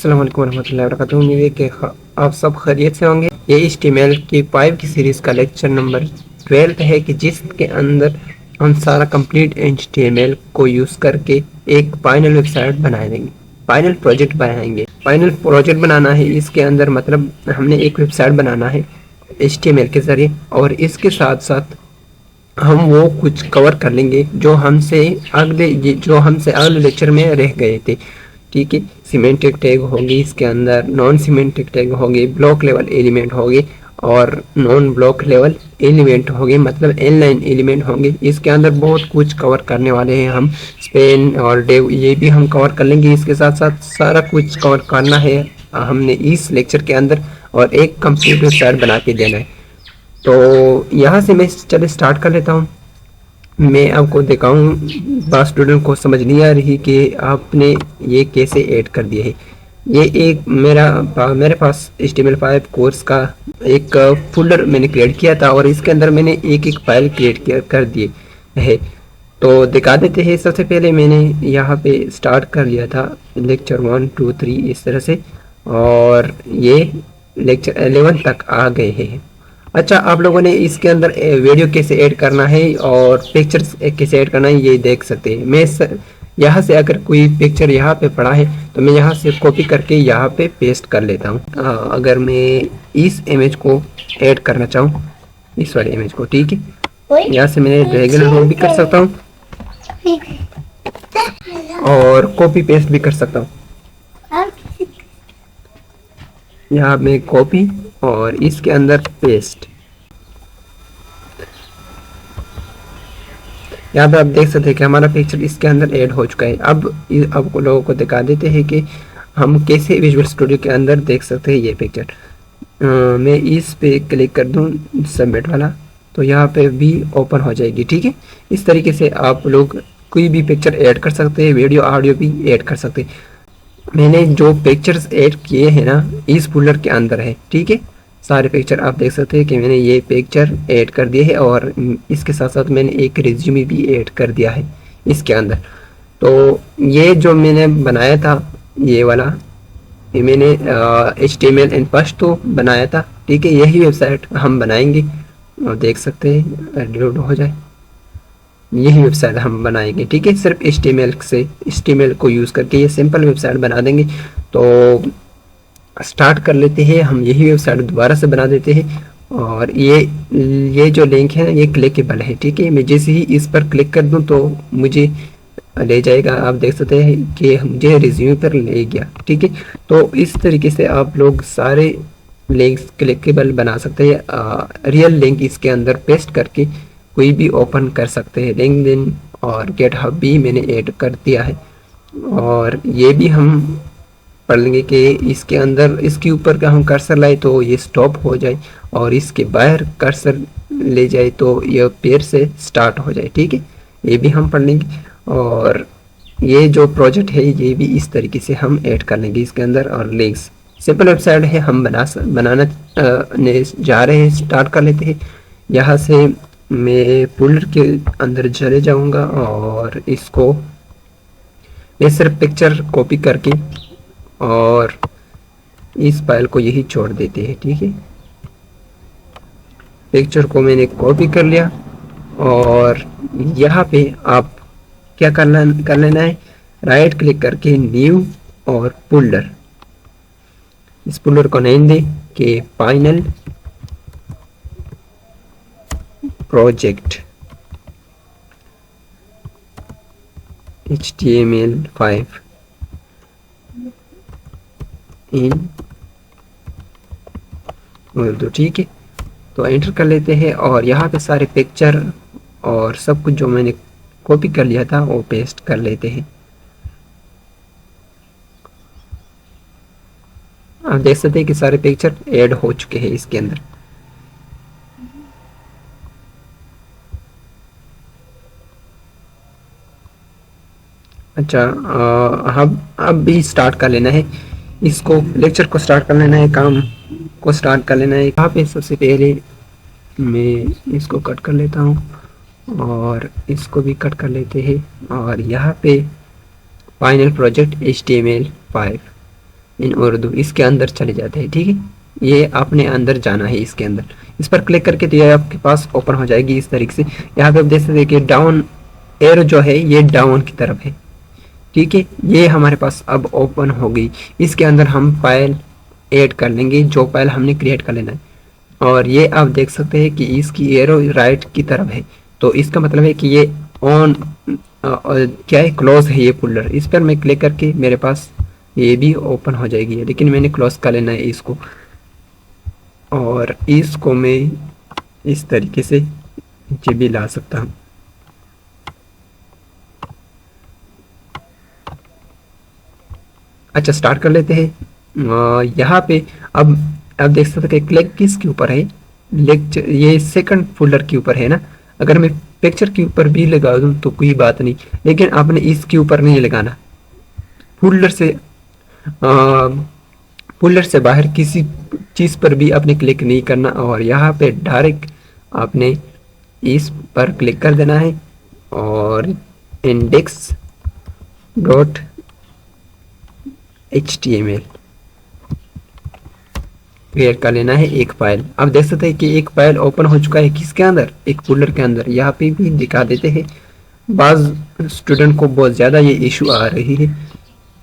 अस्सलाम वालेकुम warahmatullahi wabarakatuh। उम्मीद है कि आप सब खैरियत से होंगे। ये HTML की 5 की सीरीज़ का लेक्चर नंबर 12 है कि जिसके अंदर हम सारा कंप्लीट HTML को यूज़ करके एक फाइनल वेबसाइट बना देंगे, फाइनल प्रोजेक्ट बनाएंगे। फाइनल प्रोजेक्ट बनाना है, इसके अंदर मतलब हमने एक वेबसाइट बनाना है HTML के ज़रिए, और इसके साथ साथ हम वो कुछ कवर कर लेंगे जो हमसे अगले लेक्चर में रह गए थे। ठीक है, सिमेंटिक टैग होगी, इसके अंदर नॉन सिमेंटिक टैग होगी, ब्लॉक लेवल एलिमेंट होगी और नॉन ब्लॉक लेवल एलिमेंट होगी, मतलब इनलाइन एलिमेंट होंगे। इसके अंदर बहुत कुछ कवर करने वाले हैं हम। स्पेन और डेव ये भी हम कवर कर लेंगे। इसके साथ साथ सारा कुछ कवर करना है हमने इस लेक्चर के अंदर, और एक कंप्लीट वेबसाइट बना के देना है। तो यहाँ से मैं चले स्टार्ट कर लेता हूँ। मैं आपको दिखाऊं, बात स्टूडेंट को समझ नहीं आ रही कि आपने ये कैसे ऐड कर दिया है। ये एक मेरे पास HTML5 कोर्स का एक फोल्डर मैंने क्रिएट किया था, और इसके अंदर मैंने एक एक फाइल क्रिएट कर दिए है। तो दिखा देते हैं। सबसे पहले मैंने यहाँ पे स्टार्ट कर लिया था लेक्चर 1 2 3 इस तरह से, और ये लेक्चर 11 तक आ गए हैं। अच्छा, आप लोगों ने इसके अंदर वीडियो कैसे ऐड करना है और पिक्चर्स कैसे ऐड करना है ये देख सकते हैं। मैं यहाँ से अगर कोई पिक्चर यहाँ पे पड़ा है तो मैं यहाँ से कॉपी करके यहाँ पे पेस्ट कर लेता हूँ। अगर मैं इस इमेज को ऐड करना चाहूँ, इस वाले इमेज को, ठीक है, यहाँ से मैं ड्रैग एंड ड्रॉप भी कर सकता हूँ और कॉपी पेस्ट भी कर सकता हूँ। यहाँ मैं कॉपी और इसके अंदर पेस्ट। यहाँ पे आप देख सकते हैं कि हमारा पिक्चर इसके अंदर ऐड हो चुका है। अब आपको लोगों को दिखा देते हैं कि हम कैसे विजुअल स्टूडियो के अंदर देख सकते हैं ये पिक्चर। मैं इस पे क्लिक कर दूँ सबमिट वाला, तो यहाँ पे भी ओपन हो जाएगी। ठीक है, इस तरीके से आप लोग कोई भी पिक्चर ऐड कर सकते हैं, वीडियो ऑडियो भी ऐड कर सकते हैं। मैंने जो पिक्चर्स ऐड किए हैं ना, इस फोल्डर के अंदर है। ठीक है, सारे पिक्चर आप देख सकते हैं कि मैंने ये पिक्चर ऐड कर दिए है, और इसके साथ साथ मैंने एक रिज्यूमे भी ऐड कर दिया है इसके अंदर। तो ये जो मैंने बनाया था ये वाला, ये मैंने HTML इन पश्तो बनाया था। ठीक है, यही वेबसाइट हम बनाएंगे, और देख सकते हैं लोड हो जाए, यही वेबसाइट हम बनाएंगे। ठीक है, सिर्फ HTML को यूज़ करके ये सिंपल वेबसाइट बना देंगे। तो स्टार्ट कर लेते हैं, हम यही वेबसाइट दोबारा से बना देते हैं। और ये जो लिंक है ना, ये क्लिकेबल है। ठीक है, मैं जैसे ही इस पर क्लिक कर दूं तो मुझे ले जाएगा। आप देख सकते हैं कि मुझे रिज्यूमे पर ले गया। ठीक है, तो इस तरीके से आप लोग सारे लिंक्स क्लिकेबल बना सकते हैं। रियल लिंक इसके अंदर पेस्ट करके कोई भी ओपन कर सकते हैं। लिंक्डइन और गेटहब भी मैंने ऐड कर दिया है, और ये भी हम पढ़ लेंगे कि इसके अंदर इसके ऊपर का हम कर्सर लाए तो ये स्टॉप हो जाए, और इसके बाहर कर्सर ले जाए तो ये पेड़ से स्टार्ट हो जाए। ठीक है, ये भी हम पढ़ लेंगे। और ये जो प्रोजेक्ट है ये भी इस तरीके से हम ऐड कर लेंगे इसके अंदर। और लिंक्स सिंपल वेबसाइट है, हम बनाना जा रहे हैं। स्टार्ट कर लेते हैं। यहाँ से मैं फोल्डर के अंदर चले जाऊँगा, और इसको मैं सिर्फ पिक्चर कॉपी करके और इस फाइल को यही छोड़ देते हैं। ठीक है, पिक्चर को मैंने कॉपी कर लिया, और यहाँ पे आप क्या कर लेना है, राइट क्लिक करके न्यू और फोल्डर, इस फोल्डर को नेम दें कि फाइनल प्रोजेक्ट HTML5 इन उर्दू। ठीक है, तो एंटर कर लेते हैं, और यहाँ पे सारे पिक्चर और सब कुछ जो मैंने कॉपी कर लिया था वो पेस्ट कर लेते हैं। आप देख सकते हैं कि सारे पिक्चर ऐड हो चुके हैं इसके अंदर। अच्छा, अब भी स्टार्ट कर लेना है इसको, लेक्चर को स्टार्ट कर लेना है, काम को स्टार्ट कर लेना है। यहाँ पे सबसे पहले मैं इसको कट कर लेता हूँ, और इसको भी कट कर लेते हैं। और यहाँ पे फाइनल प्रोजेक्ट HTML5 इन उर्दू इसके अंदर चले जाते हैं। ठीक है, ये आपने अंदर जाना है इसके अंदर। इस पर क्लिक करके तो ये आपके पास ओपन हो जाएगी इस तरीके से। यहाँ पे आप देख सकते हैं कि डाउन एरो जो है ये डाउन की तरफ है। ठीक है, ये हमारे पास अब ओपन हो गई। इसके अंदर हम फाइल ऐड कर लेंगे, जो फाइल हमने क्रिएट कर लेना है। और ये आप देख सकते हैं कि इसकी एरो राइट की तरफ है, तो इसका मतलब है कि ये ऑन क्या है, क्लोज है ये फोल्डर। इस पर मैं क्लिक करके मेरे पास ये भी ओपन हो जाएगी, लेकिन मैंने क्लोज कर लेना है इसको। और इसको मैं इस तरीके से नीचे भी ला सकता हूँ। अच्छा, स्टार्ट कर लेते हैं। यहाँ पे अब आप देख सकते हैं क्लिक किसके ऊपर है, लेक्चर ये सेकंड फोल्डर के ऊपर है ना। अगर मैं पिक्चर के ऊपर भी लगा दूँ तो कोई बात नहीं, लेकिन आपने इसके ऊपर नहीं लगाना। फोल्डर से फोल्डर से बाहर किसी चीज़ पर भी आपने क्लिक नहीं करना, और यहाँ पे डायरेक्ट आपने इस पर क्लिक कर देना है और इंडेक्स डॉट HTML क्रिएट कर लेना है एक फाइल। अब देख सकते हैं कि एक फाइल ओपन हो चुका है किसके अंदर, एक फोल्डर के अंदर। यहाँ पे भी दिखा देते हैं। बाज़ स्टूडेंट को बहुत ज़्यादा ये इशू आ रही है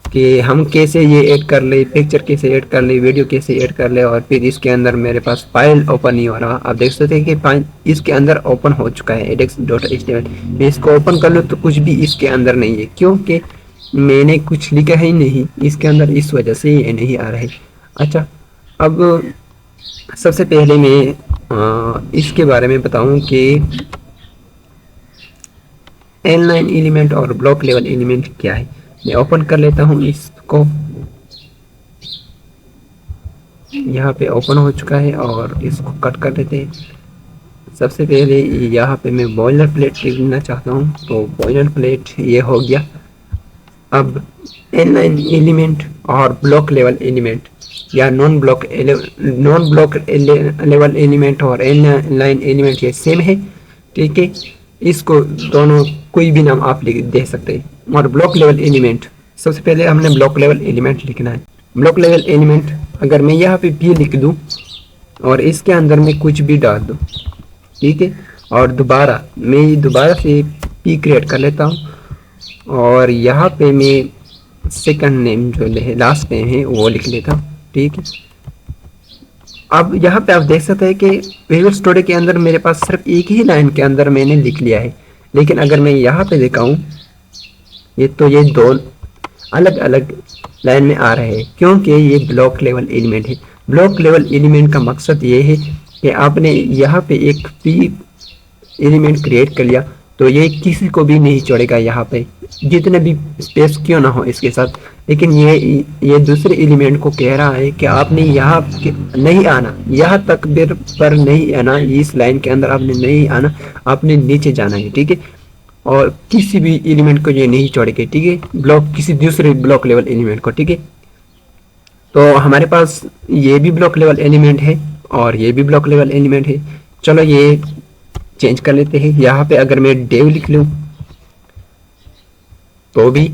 कि हम कैसे ये ऐड कर ले, पिक्चर कैसे ऐड कर ले, वीडियो कैसे ऐड कर ले, और फिर इसके अंदर मेरे पास फाइल ओपन नहीं हो रहा। आप देख सकते हैं कि फाइल इसके अंदर ओपन हो चुका है index.html। मैं इसको ओपन कर लूँ तो कुछ भी इसके अंदर नहीं है, क्योंकि मैंने कुछ लिखा ही नहीं इसके अंदर, इस वजह से ये नहीं आ रहा है। अच्छा, अब सबसे पहले मैं इसके बारे में बताऊं कि inline एलिमेंट और ब्लॉक लेवल एलिमेंट क्या है। मैं ओपन कर लेता हूं इसको। यहाँ पे ओपन हो चुका है और इसको कट कर देते हैं। सबसे पहले यहाँ पे मैं बॉयलर प्लेट लिखना चाहता हूँ, तो बॉयलर प्लेट ये हो गया। अब inline एलिमेंट और ब्लॉक लेवल एलिमेंट या नॉन ब्लॉक लेवल एलिमेंट और inline एलिमेंट ये सेम है। ठीक है, इसको दोनों कोई भी नाम आप दे सकते हैं। और ब्लॉक लेवल एलिमेंट, सबसे पहले हमने ब्लॉक लेवल एलिमेंट लिखना है। ब्लॉक लेवल एलिमेंट अगर मैं यहाँ पे भी लिख दूँ और इसके अंदर मैं कुछ भी डाल दूँ, ठीक है, और दोबारा से पी क्रिएट कर लेता हूँ, और यहाँ पे मैं सेकंड नेम जो है, लास्ट नेम है वो लिख लेता हूँ। ठीक है, अब यहाँ पे आप देख सकते हैं कि विजुअल स्टूडियो के अंदर मेरे पास सिर्फ एक ही लाइन के अंदर मैंने लिख लिया है। लेकिन अगर मैं यहाँ पे दिखाऊं ये दो अलग अलग लाइन में आ रहे हैं, क्योंकि ये ब्लॉक लेवल एलिमेंट है। ब्लॉक लेवल एलिमेंट का मकसद ये है कि आपने यहाँ पे एक पी एलिमेंट क्रिएट कर लिया तो ये किसी को भी नहीं छोड़ेगा, यहाँ पे जितने भी स्पेस क्यों ना हो इसके साथ। लेकिन ये दूसरे एलिमेंट को कह रहा है कि आपने यहाँ नहीं आना, यहाँ तक पर नहीं आना, इस लाइन के अंदर आपने नहीं आना, आपने नीचे जाना है। ठीक है, और किसी भी एलिमेंट को ये नहीं छोड़ेगा। ठीक है, किसी दूसरे ब्लॉक लेवल एलिमेंट को। ठीक है, तो हमारे पास ये भी ब्लॉक लेवल एलिमेंट है और ये भी ब्लॉक लेवल एलिमेंट है। चलो ये चेंज कर लेते हैं। यहाँ पे अगर मैं डेव लिख लूँ तो भी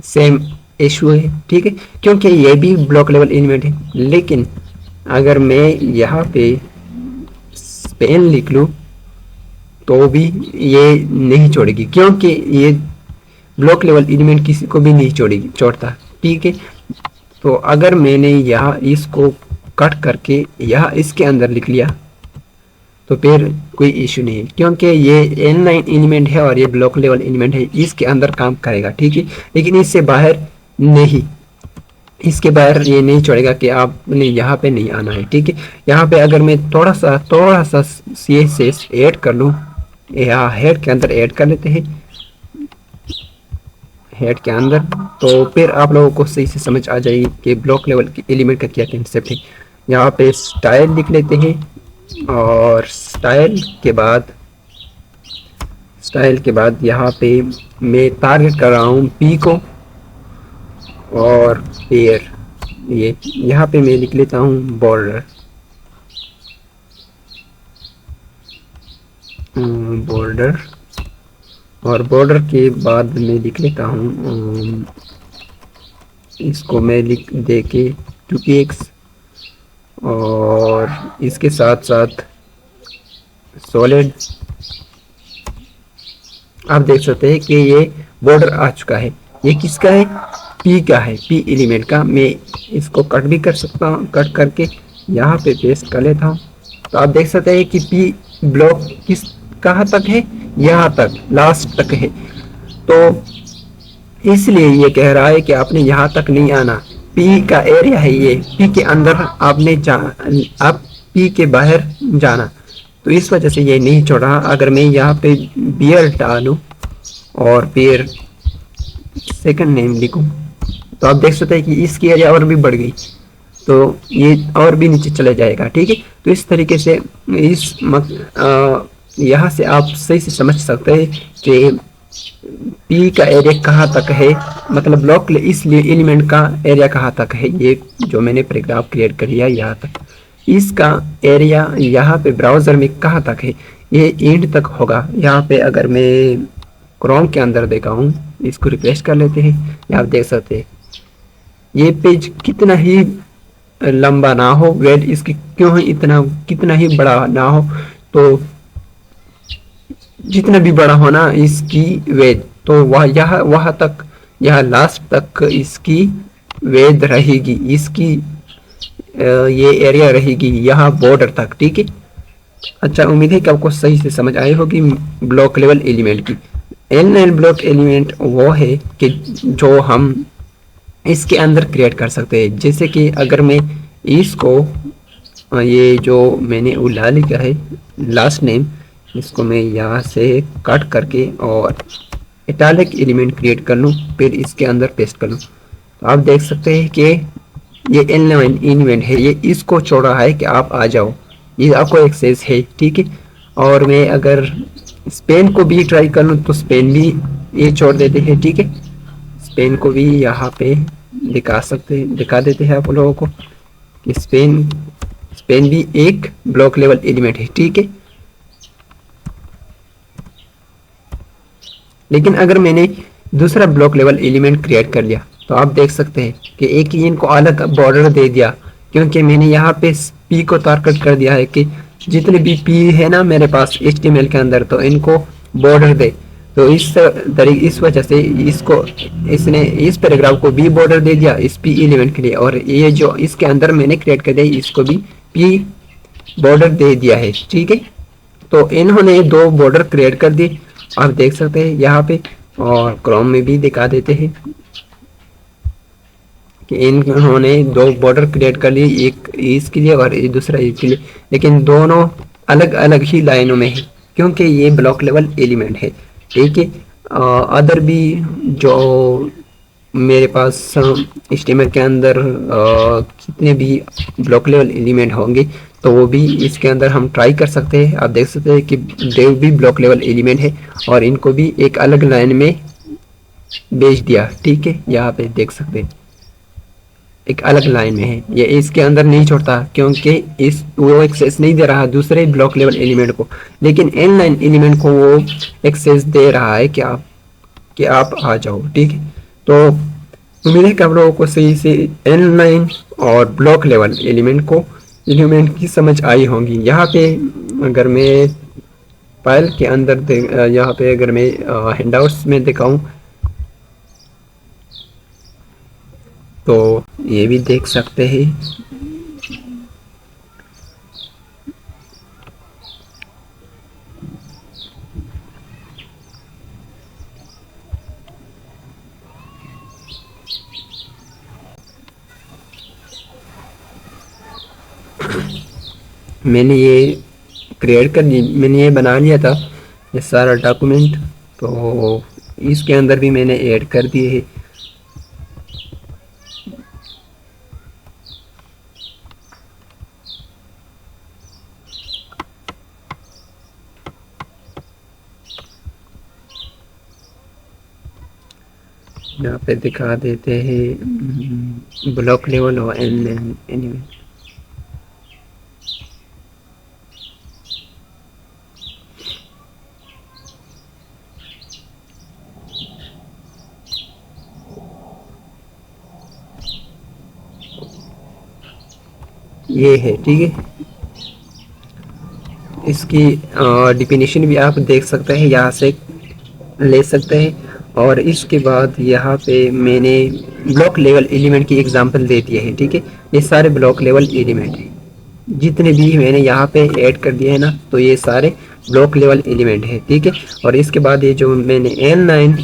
सेम इशू है। ठीक है, क्योंकि ये भी ब्लॉक लेवल एलिमेंट है। लेकिन अगर मैं यहाँ पे स्पेन लिख लूँ तो भी ये नहीं छोड़ेगी, क्योंकि ये ब्लॉक लेवल एलिमेंट किसी को भी नहीं छोड़ता। ठीक है, तो अगर मैंने यहाँ इसको कट करके यहाँ इसके अंदर लिख लिया तो फिर कोई इशू नहीं है, क्योंकि ये inline एलिमेंट है और ये ब्लॉक लेवल एलिमेंट है, इसके अंदर काम करेगा। ठीक है, लेकिन इससे बाहर नहीं, इसके बाहर ये नहीं छोड़ेगा कि आपने यहाँ पे नहीं आना है। ठीक है, यहाँ पे अगर मैं थोड़ा सा CSS ऐड कर लूँ, यहाँ हेड के अंदर ऐड कर लेते हैं, हेड के अंदर, तो फिर आप लोगों को सही से समझ आ जाएगी कि ब्लॉक लेवल के एलिमेंट का क्या कंसेप्ट है। यहाँ पे स्टाइल लिख लेते हैं और स्टाइल के बाद यहाँ पे मैं टारगेट कर रहा हूँ पी को, और फिर ये यहाँ पे मैं लिख लेता हूँ बॉर्डर, और बॉर्डर के बाद मैं लिख लेता हूँ इसको मैं लिख दे के 2px और इसके साथ साथ सॉलिड। आप देख सकते हैं कि ये बॉर्डर आ चुका है। ये किसका है? पी का है, पी एलिमेंट का। मैं इसको कट भी कर सकता हूँ, कट करके यहाँ पे पेस्ट कर लेता हूँ। तो आप देख सकते हैं कि पी ब्लॉक किस कहाँ तक है, यहाँ तक, लास्ट तक है। तो इसलिए ये कह रहा है कि आपने यहाँ तक नहीं आना। पी का एरिया है ये, पी के अंदर आपने आप पी के बाहर जाना। तो इस वजह से ये नहीं छोड़ रहा। अगर मैं यहाँ पे बियर डालूं और फिर सेकंड नेम लिखूं तो आप देख सकते हैं कि इसकी एरिया और भी बढ़ गई, तो ये और भी नीचे चले जाएगा। ठीक है, तो इस तरीके से यहाँ से आप सही से समझ सकते हैं कि पी का एरिया कहाँ तक है, मतलब ब्लॉक इसलिए एलिमेंट का एरिया कहाँ तक है। ये जो मैंने पैराग्राफ क्रिएट कर लिया यहाँ तक, इसका एरिया यहाँ पे ब्राउज़र में कहाँ तक है, ये एंड तक होगा। यहाँ पे अगर मैं क्रोम के अंदर देखा हूँ, इसको रिफ्रेश कर लेते हैं, आप देख सकते हैं ये पेज कितना ही लंबा ना हो, वेट इसकी क्यों ही इतना कितना ही बड़ा ना हो, तो जितना भी बड़ा होना इसकी वेट, तो वह तक, यह लास्ट तक इसकी वेट रहेगी, इसकी ये एरिया रहेगी यहाँ बॉर्डर तक। ठीक है, अच्छा, उम्मीद है कि आपको सही से समझ आई होगी ब्लॉक लेवल एलिमेंट की। एल ब्लॉक एलिमेंट वो है कि जो हम इसके अंदर क्रिएट कर सकते हैं। जैसे कि अगर मैं इसको ये जो मैंने उला लिखा है लास्ट नेम, इसको मैं यहाँ से कट करके और इटैलिक एलिमेंट क्रिएट कर लूँ, फिर इसके अंदर पेस्ट कर लूँ, तो आप देख सकते हैं कि ये एल9 एलिमेंट है, ये इसको छोड़ रहा है कि आप आ जाओ, ये आपको एक्सेस है। ठीक है, और मैं अगर स्पेन को भी ट्राई कर लूँ तो स्पेन भी ये छोड़ देते हैं। ठीक है, स्पेन को भी यहाँ पे दिखा देते हैं आप लोगों को कि स्पेन भी एक ब्लॉक लेवल एलिमेंट है। ठीक है, लेकिन अगर मैंने दूसरा ब्लॉक लेवल एलिमेंट क्रिएट कर लिया तो आप देख सकते हैं कि एक ही इनको अलग बॉर्डर दे दिया, क्योंकि मैंने यहाँ पे पी को टारगेट कर दिया है कि जितने भी पी है ना मेरे पास HTML के अंदर, तो इनको बॉर्डर दे। तो इस वजह से इसने इस पैराग्राफ को भी बॉर्डर दे दिया इस पी एलिमेंट के लिए, और ये जो इसके अंदर मैंने क्रिएट कर दिया इसको भी पी बॉर्डर दे दिया है। ठीक है, तो इन्होंने दो बॉर्डर क्रिएट कर दिए, आप देख सकते हैं यहाँ पे, और क्रोम में भी दिखा देते हैं कि इन्होंने दो बॉर्डर क्रिएट कर लिए, एक इसके लिए और दूसरा इसके लिए, लेकिन दोनों अलग अलग ही लाइनों में है क्योंकि ये ब्लॉक लेवल एलिमेंट है। ठीक है, अदर भी जो मेरे पास HTML के अंदर कितने भी ब्लॉक लेवल एलिमेंट होंगे तो वो भी इसके अंदर हम ट्राई कर सकते हैं। आप देख सकते हैं कि देव भी ब्लॉक लेवल एलिमेंट है और इनको भी एक अलग लाइन में भेज दिया। ठीक है, यहाँ पे देख सकते हैं एक अलग लाइन में है, ये इसके अंदर नहीं छोड़ता क्योंकि इस वो एक्सेस नहीं दे रहा दूसरे ब्लॉक लेवल एलिमेंट को, लेकिन N9 एलिमेंट को वो एक्सेस दे रहा है कि आप आ जाओ। ठीक है, तो उम्मीद है कि आप लोगों को सही से N9 और ब्लॉक लेवल एलिमेंट की समझ आई होंगी। यहाँ पे अगर मैं फाइल के अंदर यहाँ पे अगर मैं हैंडआउट्स में दिखाऊं तो ये भी देख सकते हैं मैंने ये बना लिया था ये सारा डॉक्यूमेंट, तो इसके अंदर भी मैंने ऐड कर दिए है। यहाँ पे दिखा देते हैं ब्लॉक लेवल और एनिमे। ये है, ठीक है। इसकी डिफिनीशन भी आप देख सकते हैं, यहाँ से ले सकते हैं। और इसके बाद यहाँ पे मैंने ब्लॉक लेवल एलिमेंट की एग्जांपल दे दिए हैं, ठीक है। ये सारे ब्लॉक लेवल एलिमेंट हैं, जितने भी मैंने यहाँ पे ऐड कर दिए हैं ना, तो ये सारे ब्लॉक लेवल एलिमेंट है, ठीक है। और इसके बाद ये जो मैंने N9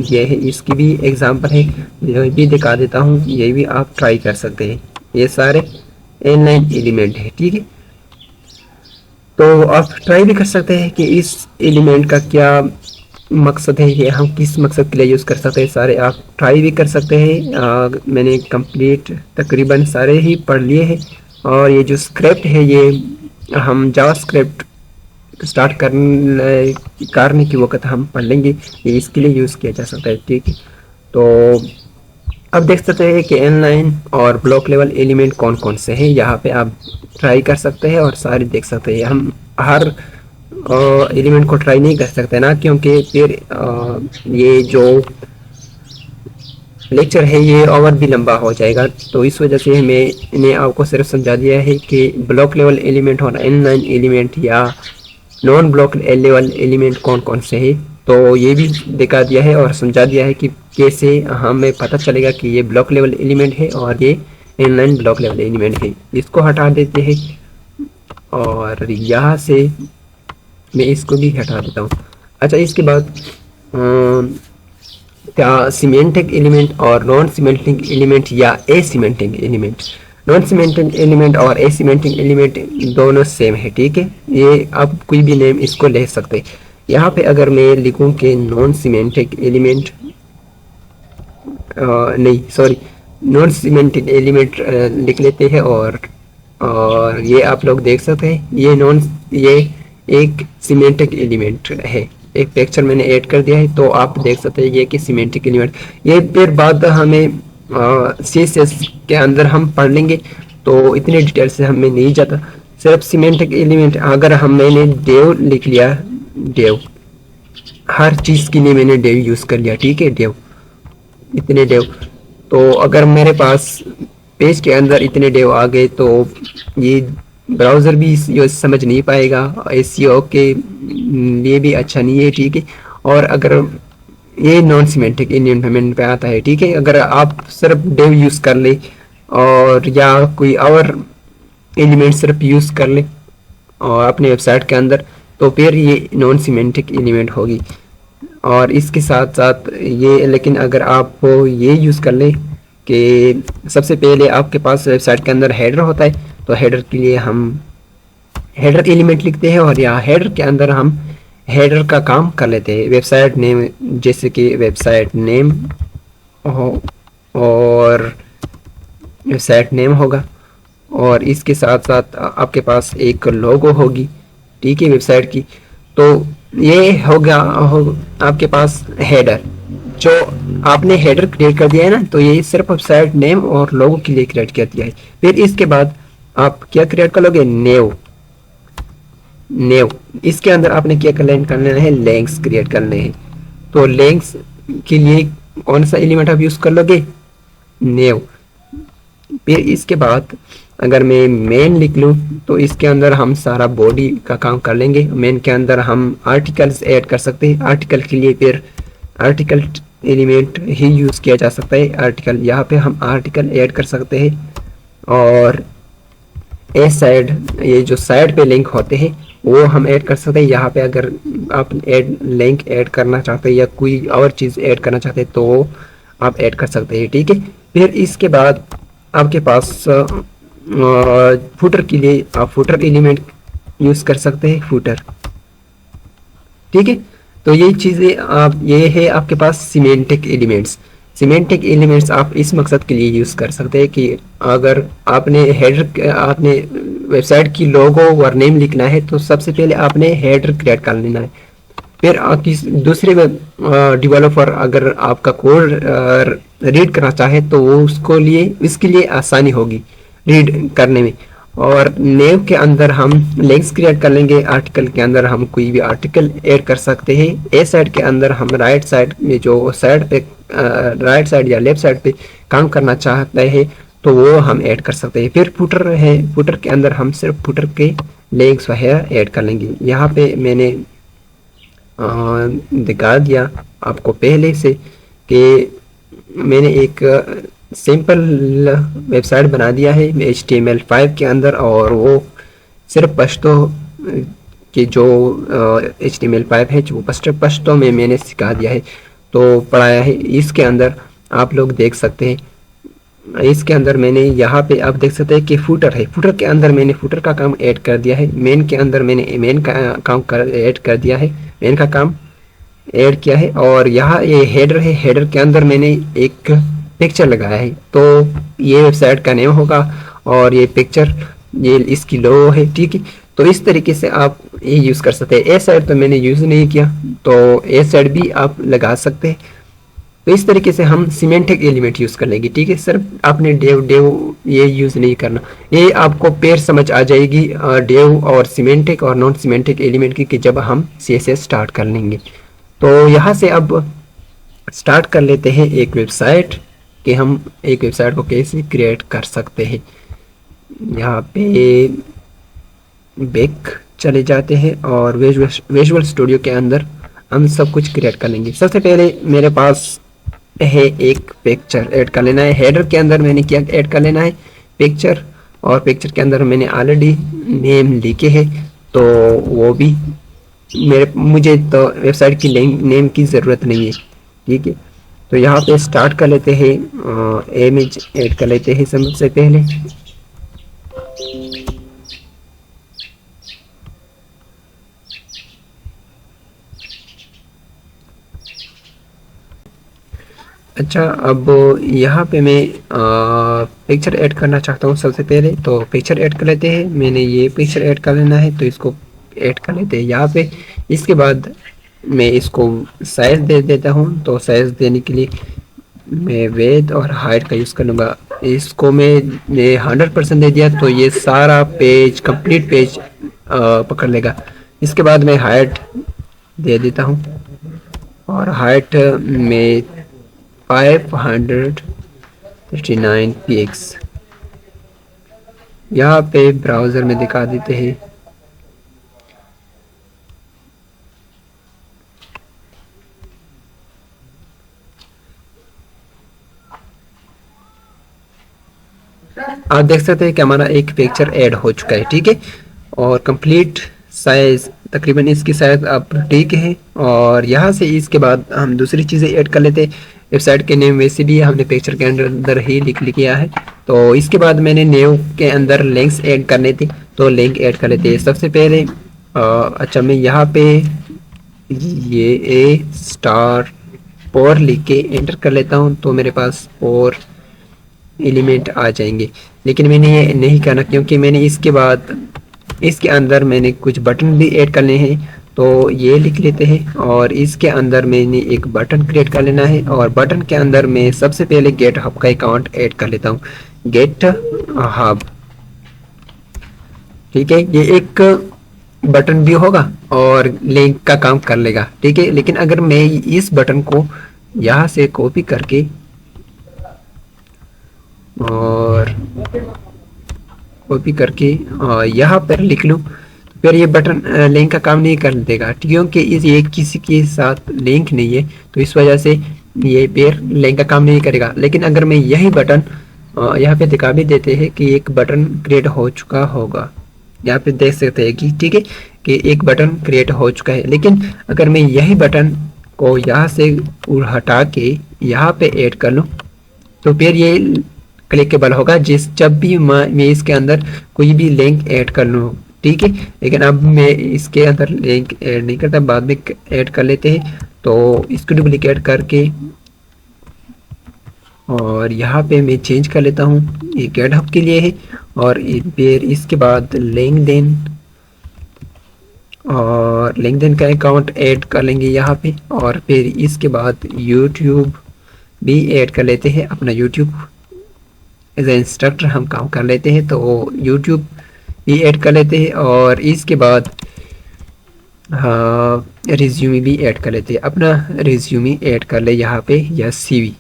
ये है, इसकी भी एग्जांपल है, ये भी दिखा देता हूँ, ये भी आप ट्राई कर सकते हैं। ये सारे N9 एलिमेंट है, ठीक है। तो आप ट्राई भी कर सकते हैं कि इस एलिमेंट का क्या मकसद है, ये हम किस मकसद के लिए यूज़ कर सकते हैं, सारे आप ट्राई भी कर सकते हैं। मैंने कंप्लीट तकरीबन सारे ही पढ़ लिए हैं। और ये जो स्क्रिप्ट है, ये हम जावास्क्रिप्ट स्टार्ट करने के वक्त हम पढ़ लेंगे, ये इसके लिए यूज़ किया जा सकता है, ठीक है। तो अब देख सकते हैं कि N9 और ब्लॉक लेवल एलिमेंट कौन कौन से हैं, यहाँ पे आप ट्राई कर सकते हैं और सारे देख सकते हैं। हम हर एलिमेंट को ट्राई नहीं कर सकते ना, क्योंकि फिर ये जो लेक्चर है ये और भी लंबा हो जाएगा। तो इस वजह से मैंने आपको सिर्फ समझा दिया है कि ब्लॉक लेवल एलिमेंट और N9 एलिमेंट या नॉन ब्लॉक लेवल एलिमेंट कौन कौन से हैं। तो ये भी दिखा दिया है और समझा दिया है कि कैसे हमें पता चलेगा कि ये ब्लॉक लेवल एलिमेंट है और ये N9 ब्लॉक लेवल एलिमेंट है। इसको हटा देते हैं और यहाँ से मैं इसको भी हटा देता हूँ। अच्छा, इसके बाद क्या सीमेंटिक एलिमेंट और नॉन सीमेंटिक एलिमेंट या एसीमेंटिक एलिमेंट। नॉन सीमेंटिक एलिमेंट और एसीमेंटिक एलिमेंट दोनों सेम है, ठीक है। ये आप कोई भी नेम इसको ले सकते हैं। यहाँ पे अगर मैं लिखूँ कि नॉन सीमेंटिक एलिमेंट, नहीं सॉरी, नॉन सीमेंटिक एलिमेंट लिख लेते हैं। और ये आप लोग देख सकते हैं, ये एक सीमेंटिक एलिमेंट है। एक पिक्चर मैंने ऐड कर दिया है, तो आप देख सकते हैं ये कि सीमेंटिक एलिमेंट। ये फिर बाद हमें CSS के अंदर हम पढ़ लेंगे, तो इतने डिटेल से हमें नहीं जाता। सिर्फ सीमेंटिक एलिमेंट अगर मैंने डेव लिख लिया, डेव हर चीज़ के लिए मैंने डेव यूज़ कर लिया, ठीक है, डेव इतने डेव। तो अगर मेरे पास पेज के अंदर इतने डेव आ गए तो ये ब्राउज़र भी ये समझ नहीं पाएगा, SEO के लिए भी अच्छा नहीं है, ठीक है। और अगर ये नॉन सीमेंटिक एलिमेंट पे आता है, ठीक है। अगर आप सिर्फ डेव यूज़ कर ले और या कोई और एलिमेंट सिर्फ यूज़ कर ले और अपने वेबसाइट के अंदर, तो फिर ये नॉन सीमेंटिक एलिमेंट होगी। और इसके साथ साथ ये, लेकिन अगर आप ये यूज़ कर ले कि सबसे पहले आपके पास वेबसाइट के अंदर हेडर होता है, तो हेडर के लिए हम हेडर एलिमेंट लिखते हैं और यहाँ हेडर के अंदर हम हेडर का काम कर लेते हैं। वेबसाइट नेम, जैसे कि वेबसाइट नेम और वेबसाइट नेम होगा, और इसके साथ साथ आपके पास एक लोगो होगी, ठीक है, वेबसाइट की। तो ये होगा आपके पास हेडर, जो आपने हेडर क्रिएट कर दिया है ना, तो ये सिर्फ वेबसाइट नेम और लोगो के लिए क्रिएट कर दिया है। फिर इसके बाद आप क्या क्रिएट कर लोगे, नेव। इसके अंदर आपने क्या करना है, लिंक्स क्रिएट करने हैं। तो लिंक्स के लिए कौन सा एलिमेंट आप यूज़ कर लोगे, नेव। फिर इसके बाद अगर मैं मेन लिख लूँ, तो इसके अंदर हम सारा बॉडी का काम कर लेंगे। मेन के अंदर हम आर्टिकल्स ऐड कर सकते हैं। आर्टिकल के लिए फिर आर्टिकल एलिमेंट ही यूज़ किया जा सकता है। आर्टिकल, यहाँ पे हम आर्टिकल ऐड कर सकते हैं। और साइड, ये जो साइड पे लिंक होते हैं वो हम ऐड कर सकते हैं। यहाँ पे अगर आप लिंक ऐड करना चाहते हैं या कोई और चीज़ ऐड करना चाहते हैं तो आप ऐड कर सकते हैं, ठीक है। फिर इसके बाद आपके पास फुटर के लिए आप फुटर एलिमेंट यूज़ कर सकते हैं, फुटर, ठीक है। तो ये चीज़ें ये है आपके पास सीमेंटिक एलिमेंट्स। सीमेंटिक एलिमेंट्स आप इस मकसद के लिए यूज़ कर सकते हैं कि अगर आपने आपने वेबसाइट की लोगो और नेम लिखना है, तो सबसे पहले आपने हेडर क्रिएट कर लेना है। फिर दूसरे डेवलपर अगर आपका कोड रीड करना चाहे तो वो इसके लिए आसानी होगी रीड करने में। और नेव के अंदर हम लिंक्स क्रिएट कर लेंगे। आर्टिकल के अंदर हम कोई भी आर्टिकल ऐड कर सकते हैं। साइड के अंदर हम राइट साइड में जो साइड पे राइट साइड या लेफ्ट साइड पे काम करना चाहते हैं, तो तो वो हम ऐड कर सकते हैं। फिर फुटर है, फुटर के अंदर हम सिर्फ फुटर के लिंक्स वगैरह ऐड कर लेंगे। यहाँ पे मैंने दिखा दिया आपको पहले से कि मैंने एक सिंपल वेबसाइट बना दिया है HTML5 के अंदर, और वो सिर्फ पश्तो कि जो HTML5 है वो पश्तो में मैंने सिखा दिया है, तो पढ़ाया है। इसके अंदर आप लोग देख सकते हैं, इसके अंदर मैंने यहाँ पे आप देख सकते हैं कि फुटर है, फुटर के अंदर मैंने फुटर का काम ऐड कर दिया है। मेन के अंदर मैंने मेन का काम ऐड कर दिया है, मेन का काम ऐड किया है। और यहाँ ये हेडर है, हेडर के अंदर मैंने एक पिक्चर लगाया है, तो ये वेबसाइट का नेम होगा और ये पिक्चर ये इसकी लोगो है, ठीक है। तो इस तरीके से आप ये यूज़ कर सकते हैं। ए साइड तो मैंने यूज़ नहीं किया, तो ए साइड भी आप लगा सकते हैं। तो इस तरीके से हम सिमेंटिक एलिमेंट यूज़ कर लेंगे, ठीक है। सिर्फ आपने डेव ये यूज़ नहीं करना, ये आपको पेयर समझ आ जाएगी डेव और सिमेंटिक और नॉन सिमेंटिक एलिमेंट की कि जब हम CSS स्टार्ट कर लेंगे। तो यहाँ से अब स्टार्ट कर लेते हैं एक वेबसाइट, कि हम एक वेबसाइट को कैसे क्रिएट कर सकते हैं। यहाँ पे बैक चले जाते हैं और विजुअल स्टूडियो के अंदर हम सब कुछ क्रिएट कर लेंगे। सबसे पहले मेरे पास है एक पिक्चर ऐड कर लेना है। हेडर के अंदर मैंने क्या ऐड कर लेना है, पिक्चर, और पिक्चर के अंदर मैंने ऑलरेडी नेम लिखे है, तो वो भी मुझे तो वेबसाइट की नेम की ज़रूरत नहीं है, ठीक है। तो यहाँ पे स्टार्ट कर लेते हैं, इमेज ऐड कर लेते हैं सबसे पहले। अच्छा, अब यहाँ पे मैं पिक्चर ऐड करना चाहता हूँ सबसे पहले, तो पिक्चर ऐड कर लेते हैं। मैंने ये पिक्चर ऐड कर लेना है, तो इसको ऐड कर लेते हैं यहाँ पे। इसके बाद मैं इसको साइज दे देता हूँ, तो साइज देने के लिए मैं विड्थ और हाइट का यूज़ कर लूँगा। इसको मैं 100% दे दिया, तो ये सारा पेज कंप्लीट पेज पकड़ लेगा। इसके बाद मैं हाइट दे देता हूँ, और हाइट में 539 px यहाँ पे ब्राउज़र में दिखा देते हैं। आप देख सकते हैं कि हमारा एक पिक्चर ऐड हो चुका है, ठीक है। और कंप्लीट साइज तकरीबन इसकी साइज अब ठीक है। और यहाँ से इसके बाद हम दूसरी चीज़ें ऐड कर लेते हैं। वेबसाइट के नेम वैसे भी हमने पिक्चर के अंदर ही लिख लिया है। तो इसके बाद मैंने नेम के अंदर लिंक्स ऐड करने थे, तो लिंक ऐड कर लेते हैं सबसे पहले। अच्छा, मैं यहाँ पे ये A*4 लिख के एंटर कर लेता हूँ, तो मेरे पास 4 एलिमेंट आ जाएंगे। लेकिन मैंने ये नहीं करना, क्योंकि मैंने इसके बाद इसके अंदर मैंने कुछ बटन भी ऐड करने हैं, तो ये लिख लेते हैं। और इसके अंदर मैंने एक बटन क्रिएट कर लेना है, और बटन के अंदर मैं सबसे पहले गेट हब का अकाउंट ऐड कर लेता हूँ, गेट हब, ठीक है। ये एक बटन भी होगा और लिंक का काम कर लेगा, ठीक है। लेकिन अगर मैं इस बटन को यहाँ से कॉपी करके और यहाँ पर लिख लूँ, फिर ये बटन लिंक का काम नहीं कर देगा, क्योंकि ये किसी के साथ लिंक नहीं है, तो इस वजह से ये पेयर लिंक का काम नहीं करेगा। लेकिन अगर मैं यही बटन यहाँ पे दिखा भी देते हैं कि एक बटन क्रिएट हो चुका होगा, यहाँ पे देख सकते हैं कि ठीक है कि एक बटन क्रिएट हो चुका है। लेकिन अगर मैं यही बटन को यहाँ से हटा के यहाँ पे ऐड कर लूँ, तो फिर ये क्लिकेबल होगा जब भी मैं इसके अंदर कोई भी लिंक ऐड कर लूँ, ठीक है। लेकिन अब मैं इसके अंदर लिंक ऐड नहीं करता, बाद में ऐड कर लेते हैं। तो इसको डुप्लीकेट करके और यहाँ पे मैं चेंज कर लेता हूँ, ये गेट हब के लिए है। और फिर इसके बाद लिंक्डइन का अकाउंट ऐड कर लेंगे यहाँ पे। और फिर इसके बाद यूट्यूब भी ऐड कर लेते हैं, अपना यूट्यूब एज ए इंस्ट्रक्टर हम काम कर लेते हैं, तो यूट्यूब भी ऐड कर लेते हैं। और इसके बाद हाँ, रिज्यूमे भी ऐड कर लेते हैं, अपना रिज्यूमे ऐड कर ले यहाँ पे या CV,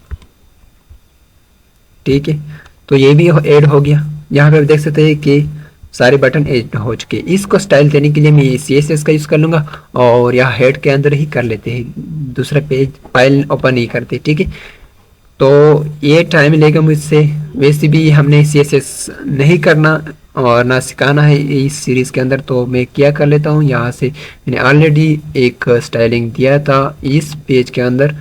ठीक है। तो ये भी ऐड हो गया। यहाँ पे आप देख सकते हैं कि सारे बटन ऐड हो चुके। इसको स्टाइल देने के लिए मैं CSS का यूज़ कर लूँगा और यहाँ हेड के अंदर ही कर लेते हैं, दूसरा पेज फाइल ओपन नहीं करते, ठीक है। तो ये टाइम लेगा मुझसे, वैसे भी हमने CSS नहीं करना और ना सिखाना है इस सीरीज़ के अंदर, तो मैं क्या कर लेता हूँ, यहाँ से मैंने ऑलरेडी एक स्टाइलिंग दिया था इस पेज के अंदर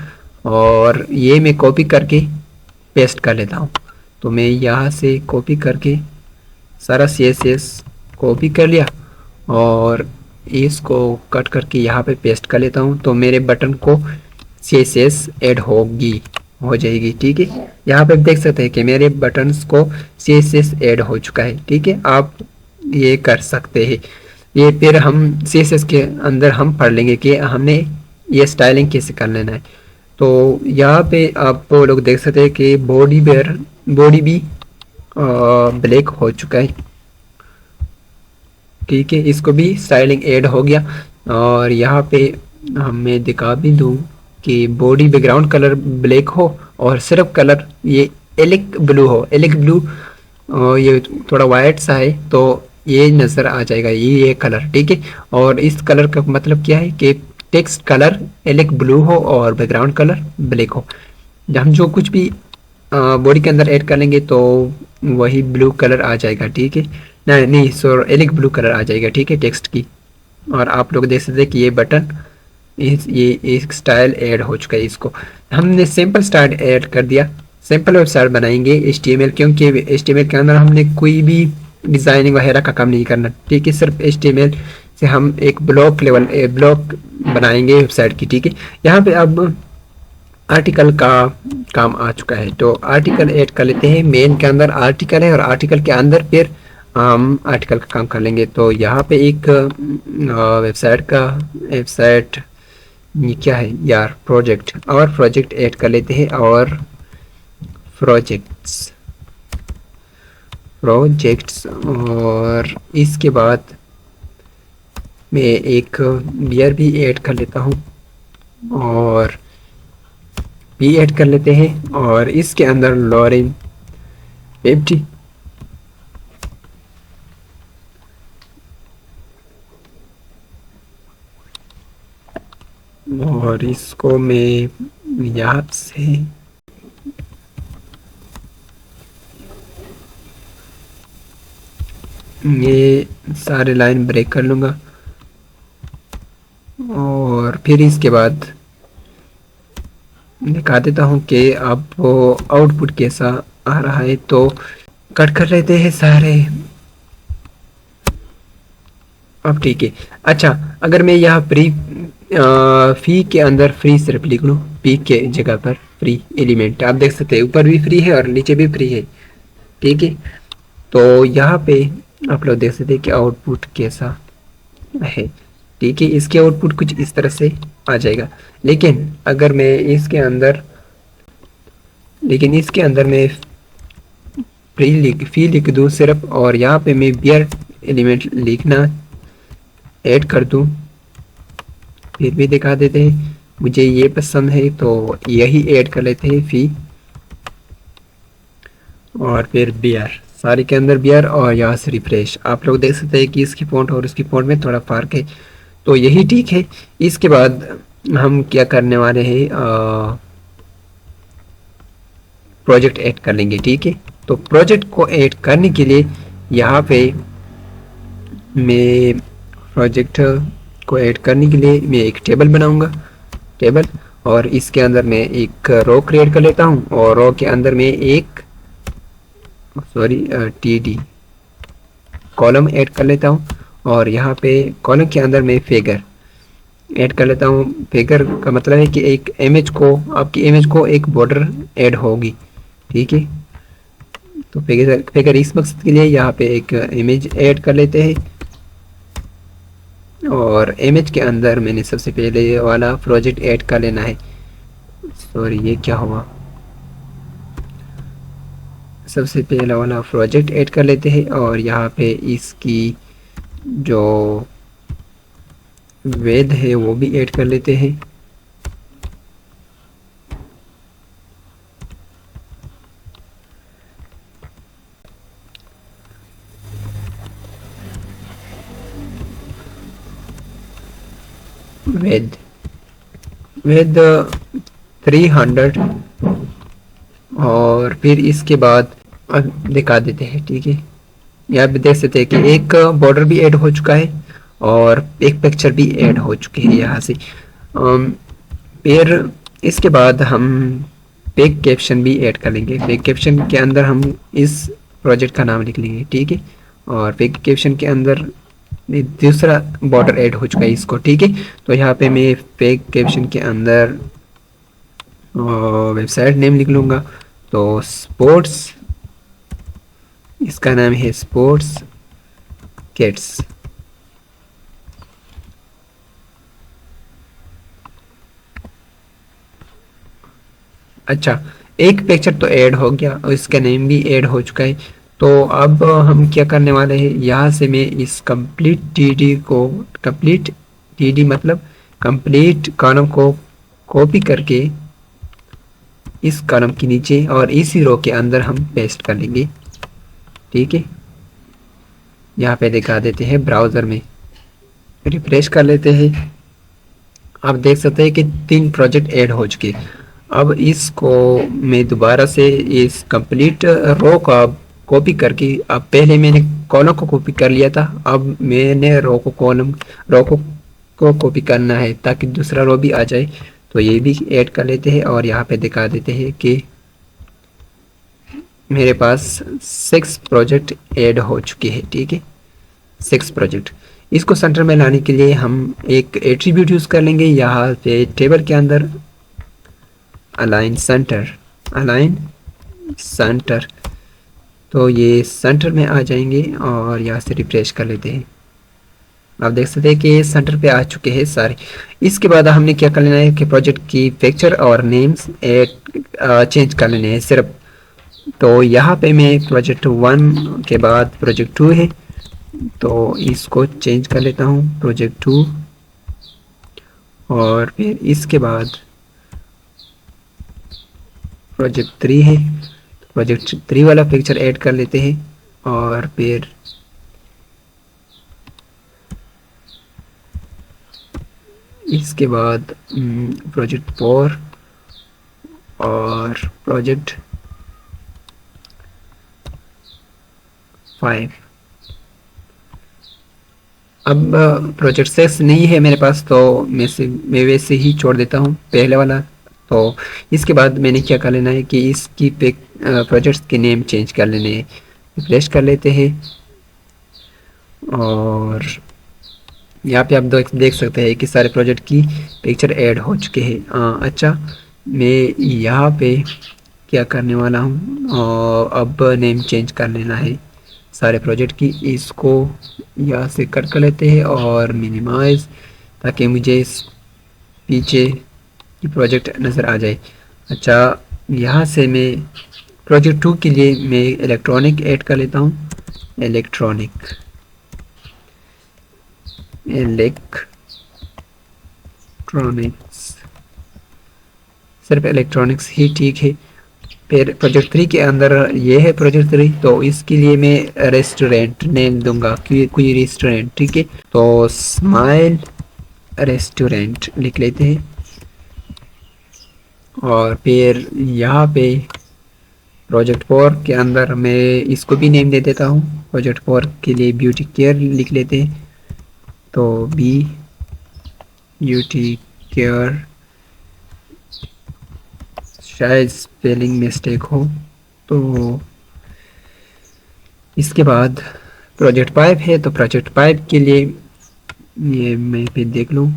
और ये मैं कॉपी करके पेस्ट कर लेता हूँ। तो मैं यहाँ से कॉपी करके सारा CSS कॉपी कर लिया और इसको कट करके यहाँ पे पेस्ट कर लेता हूँ, तो मेरे बटन को CSS ऐड हो जाएगी, ठीक है। यहाँ पे देख सकते हैं कि मेरे बटन्स को CSS ऐड हो चुका है, ठीक है। आप ये कर सकते हैं। ये फिर हम CSS के अंदर हम पढ़ लेंगे कि हमने ये स्टाइलिंग कैसे कर लेना है। तो यहाँ पे आप लोग देख सकते हैं कि बॉडी भी ब्लैक हो चुका है, ठीक है। इसको भी स्टाइलिंग ऐड हो गया और यहाँ पे मैं दिखा भी दूँ कि बॉडी बैकग्राउंड कलर ब्लैक हो और सिर्फ कलर ये एलिक ब्लू हो। एलिक ब्लू ये थोड़ा वाइट सा है, तो ये नज़र आ जाएगा ये कलर, ठीक है। और इस कलर का मतलब क्या है कि टेक्स्ट कलर एलिक ब्लू हो और बैकग्राउंड कलर ब्लैक हो। हम जो कुछ भी बॉडी के अंदर ऐड करेंगे तो वही ब्लू कलर आ जाएगा, ठीक है। नहीं सॉरी, एलिक ब्लू कलर आ जाएगा, ठीक है, टेक्स्ट की। और आप लोग देख सकते हैं कि ये बटन ये एक स्टाइल ऐड हो चुका है। इसको हमने सिंपल स्टाइल ऐड कर दिया। सिंपल वेबसाइट बनाएंगे HTML, क्योंकि HTML के अंदर हमने कोई भी डिज़ाइनिंग वगैरह का काम नहीं करना, ठीक है। सिर्फ HTML से हम एक ब्लॉक बनाएंगे वेबसाइट की, ठीक है। यहाँ पे अब आर्टिकल का काम आ चुका है, तो आर्टिकल ऐड कर लेते हैं। मेन के अंदर आर्टिकल है और आर्टिकल के अंदर फिर हम आर्टिकल का काम कर लेंगे। तो यहाँ पे एक वेबसाइट ये क्या है यार, प्रोजेक्ट ऐड कर लेते हैं और प्रोजेक्ट्स और इसके बाद मैं एक बियर भी ऐड कर लेता हूँ और भी ऐड कर लेते हैं और इसके अंदर लॉरेन 50 और इसको मैं यहाँ से ये सारे लाइन ब्रेक कर लूँगा और फिर इसके बाद दिखा देता हूँ कि अब वो आउटपुट कैसा आ रहा है। तो कट कर लेते हैं सारे, अब ठीक है। अच्छा, अगर मैं यहाँ फी के अंदर फ्री सिर्फ लिख लूँ, पी के जगह पर फ्री एलिमेंट, आप देख सकते हैं ऊपर भी फ्री है और नीचे भी फ्री है, ठीक है। तो यहाँ पे आप लोग देख सकते हैं कि आउटपुट कैसा है, ठीक है। इसके आउटपुट कुछ इस तरह से आ जाएगा। लेकिन अगर मैं इसके अंदर मैं फी लिख दूँ सिर्फ और यहाँ पे मैं बियर एलिमेंट लिखना ऐड कर दूँ, फिर भी दिखा देते हैं। मुझे ये पसंद है तो यही ऐड कर लेते हैं फी और फिर बियर, सारे के अंदर बियर और यहाँ से रिफ्रेश। आप लोग देख सकते हैं कि इसकी फ़ॉन्ट और इसकी फ़ॉन्ट में थोड़ा फ़र्क है, तो यही ठीक है। इसके बाद हम क्या करने वाले हैं, प्रोजेक्ट ऐड कर लेंगे, ठीक है। तो प्रोजेक्ट को ऐड करने के लिए यहाँ पे मैं प्रोजेक्ट को ऐड करने के लिए मैं एक टेबल बनाऊंगा, और इसके अंदर मैं एक रो क्रिएट कर लेता हूँ और रो के अंदर मैं एक TD कॉलम ऐड कर लेता हूँ और यहाँ पे कॉलम के अंदर मैं फिगर ऐड कर लेता हूँ। फिगर का मतलब है कि एक आपकी इमेज को एक बॉर्डर ऐड होगी, ठीक है। तो फिगर इस मकसद के लिए यहाँ पे एक इमेज ऐड कर लेते हैं और इमेज के अंदर मैंने सबसे पहले ये वाला प्रोजेक्ट ऐड कर लेना है। ये क्या हुआ, सबसे पहला वाला प्रोजेक्ट ऐड कर लेते हैं और यहाँ पे इसकी जो वेद है वो भी ऐड कर लेते हैं। विद विद 300 और फिर इसके बाद अब दिखा देते हैं। ठीक है, यहाँ पे देख सकते हैं कि एक बॉर्डर भी ऐड हो चुका है और एक पिक्चर भी ऐड हो चुकी है यहाँ से। फिर इसके बाद हम पेज कैप्शन भी ऐड कर लेंगे। पेज कैप्शन के अंदर हम इस प्रोजेक्ट का नाम लिख लेंगे। ठीक है, और पेज कैप्शन के अंदर दूसरा बॉर्डर ऐड हो चुका है इसको। ठीक है, तो यहाँ पे मैं पेज कैप्शन के अंदर वेबसाइट नेम लिख लूँगा। तो स्पोर्ट्स, इसका नाम है स्पोर्ट्स किड्स। अच्छा, एक पिक्चर तो ऐड हो गया और इसका नेम भी ऐड हो चुका है। तो अब हम क्या करने वाले हैं, यहाँ से मैं इस कंप्लीट टीडी को, कंप्लीट टीडी मतलब कंप्लीट कॉलम को कॉपी करके इस कॉलम के नीचे और इसी रो के अंदर हम पेस्ट कर लेंगे। ठीक है, यहाँ पे दिखा देते हैं, ब्राउज़र में रिफ्रेश कर लेते हैं। आप देख सकते हैं कि 3 प्रोजेक्ट ऐड हो चुके। अब इसको मैं दोबारा से इस कंप्लीट रो का कॉपी करके, अब पहले मैंने कॉलम को कॉपी कर लिया था, अब मैंने रो को कॉपी करना है ताकि दूसरा रो भी आ जाए। तो ये भी ऐड कर लेते हैं और यहाँ पे दिखा देते हैं कि मेरे पास 6 प्रोजेक्ट ऐड हो चुके हैं। ठीक है, 6 प्रोजेक्ट। इसको सेंटर में लाने के लिए हम एक एट्रीब्यूट यूज़ कर लेंगे। यहाँ पे टेबल के अंदर अलाइन सेंटर, अलाइन सेंटर, तो ये सेंटर में आ जाएंगे और यहाँ से रिफ्रेश कर लेते हैं। आप देख सकते हैं कि ये सेंटर पे आ चुके हैं सारे। इसके बाद हमने क्या कर लेना है कि प्रोजेक्ट की पिक्चर और नेम्स चेंज कर लेने हैं सिर्फ। तो यहाँ पे मैं प्रोजेक्ट 1 के बाद प्रोजेक्ट 2 है, तो इसको चेंज कर लेता हूँ प्रोजेक्ट 2 और फिर इसके बाद प्रोजेक्ट 3 है, प्रोजेक्ट 3 वाला पिक्चर ऐड कर लेते हैं और फिर इसके बाद प्रोजेक्ट 4 और प्रोजेक्ट 5। अब प्रोजेक्ट 6 नहीं है मेरे पास, तो मैं वैसे ही छोड़ देता हूँ पहले वाला। तो इसके बाद मैंने क्या कर लेना है कि इसकी प्रोजेक्ट्स के नेम चेंज कर लेने हैं। रिफ्रेश कर लेते हैं और यहाँ पे आप देख सकते हैं कि सारे प्रोजेक्ट की पिक्चर ऐड हो चुके हैं। अच्छा, मैं यहाँ पे क्या करने वाला हूँ, अब नेम चेंज कर लेना है सारे प्रोजेक्ट की। इसको यहाँ से कट कर लेते हैं और मिनिमाइज, ताकि मुझे इस पीछे की प्रोजेक्ट नज़र आ जाए। अच्छा, यहाँ से मैं प्रोजेक्ट 2 के लिए मैं इलेक्ट्रॉनिक ऐड कर लेता हूँ। इलेक्ट्रॉनिक्स, सिर्फ इलेक्ट्रॉनिक्स ही ठीक है। फिर प्रोजेक्ट 3 के अंदर ये है प्रोजेक्ट 3, तो इसके लिए मैं रेस्टोरेंट नेम दूंगा, कोई रेस्टोरेंट। ठीक है, तो स्माइल रेस्टोरेंट लिख लेते हैं और फिर यहाँ पे प्रोजेक्ट 4 के अंदर मैं इसको भी नेम दे देता हूँ। प्रोजेक्ट 4 के लिए ब्यूटी केयर लिख लेते हैं, तो ब्यूटी केयर, शायद स्पेलिंग मिस्टेक हो। तो इसके बाद प्रोजेक्ट 5 है, तो प्रोजेक्ट 5 के लिए ये मैं फिर देख लूँ,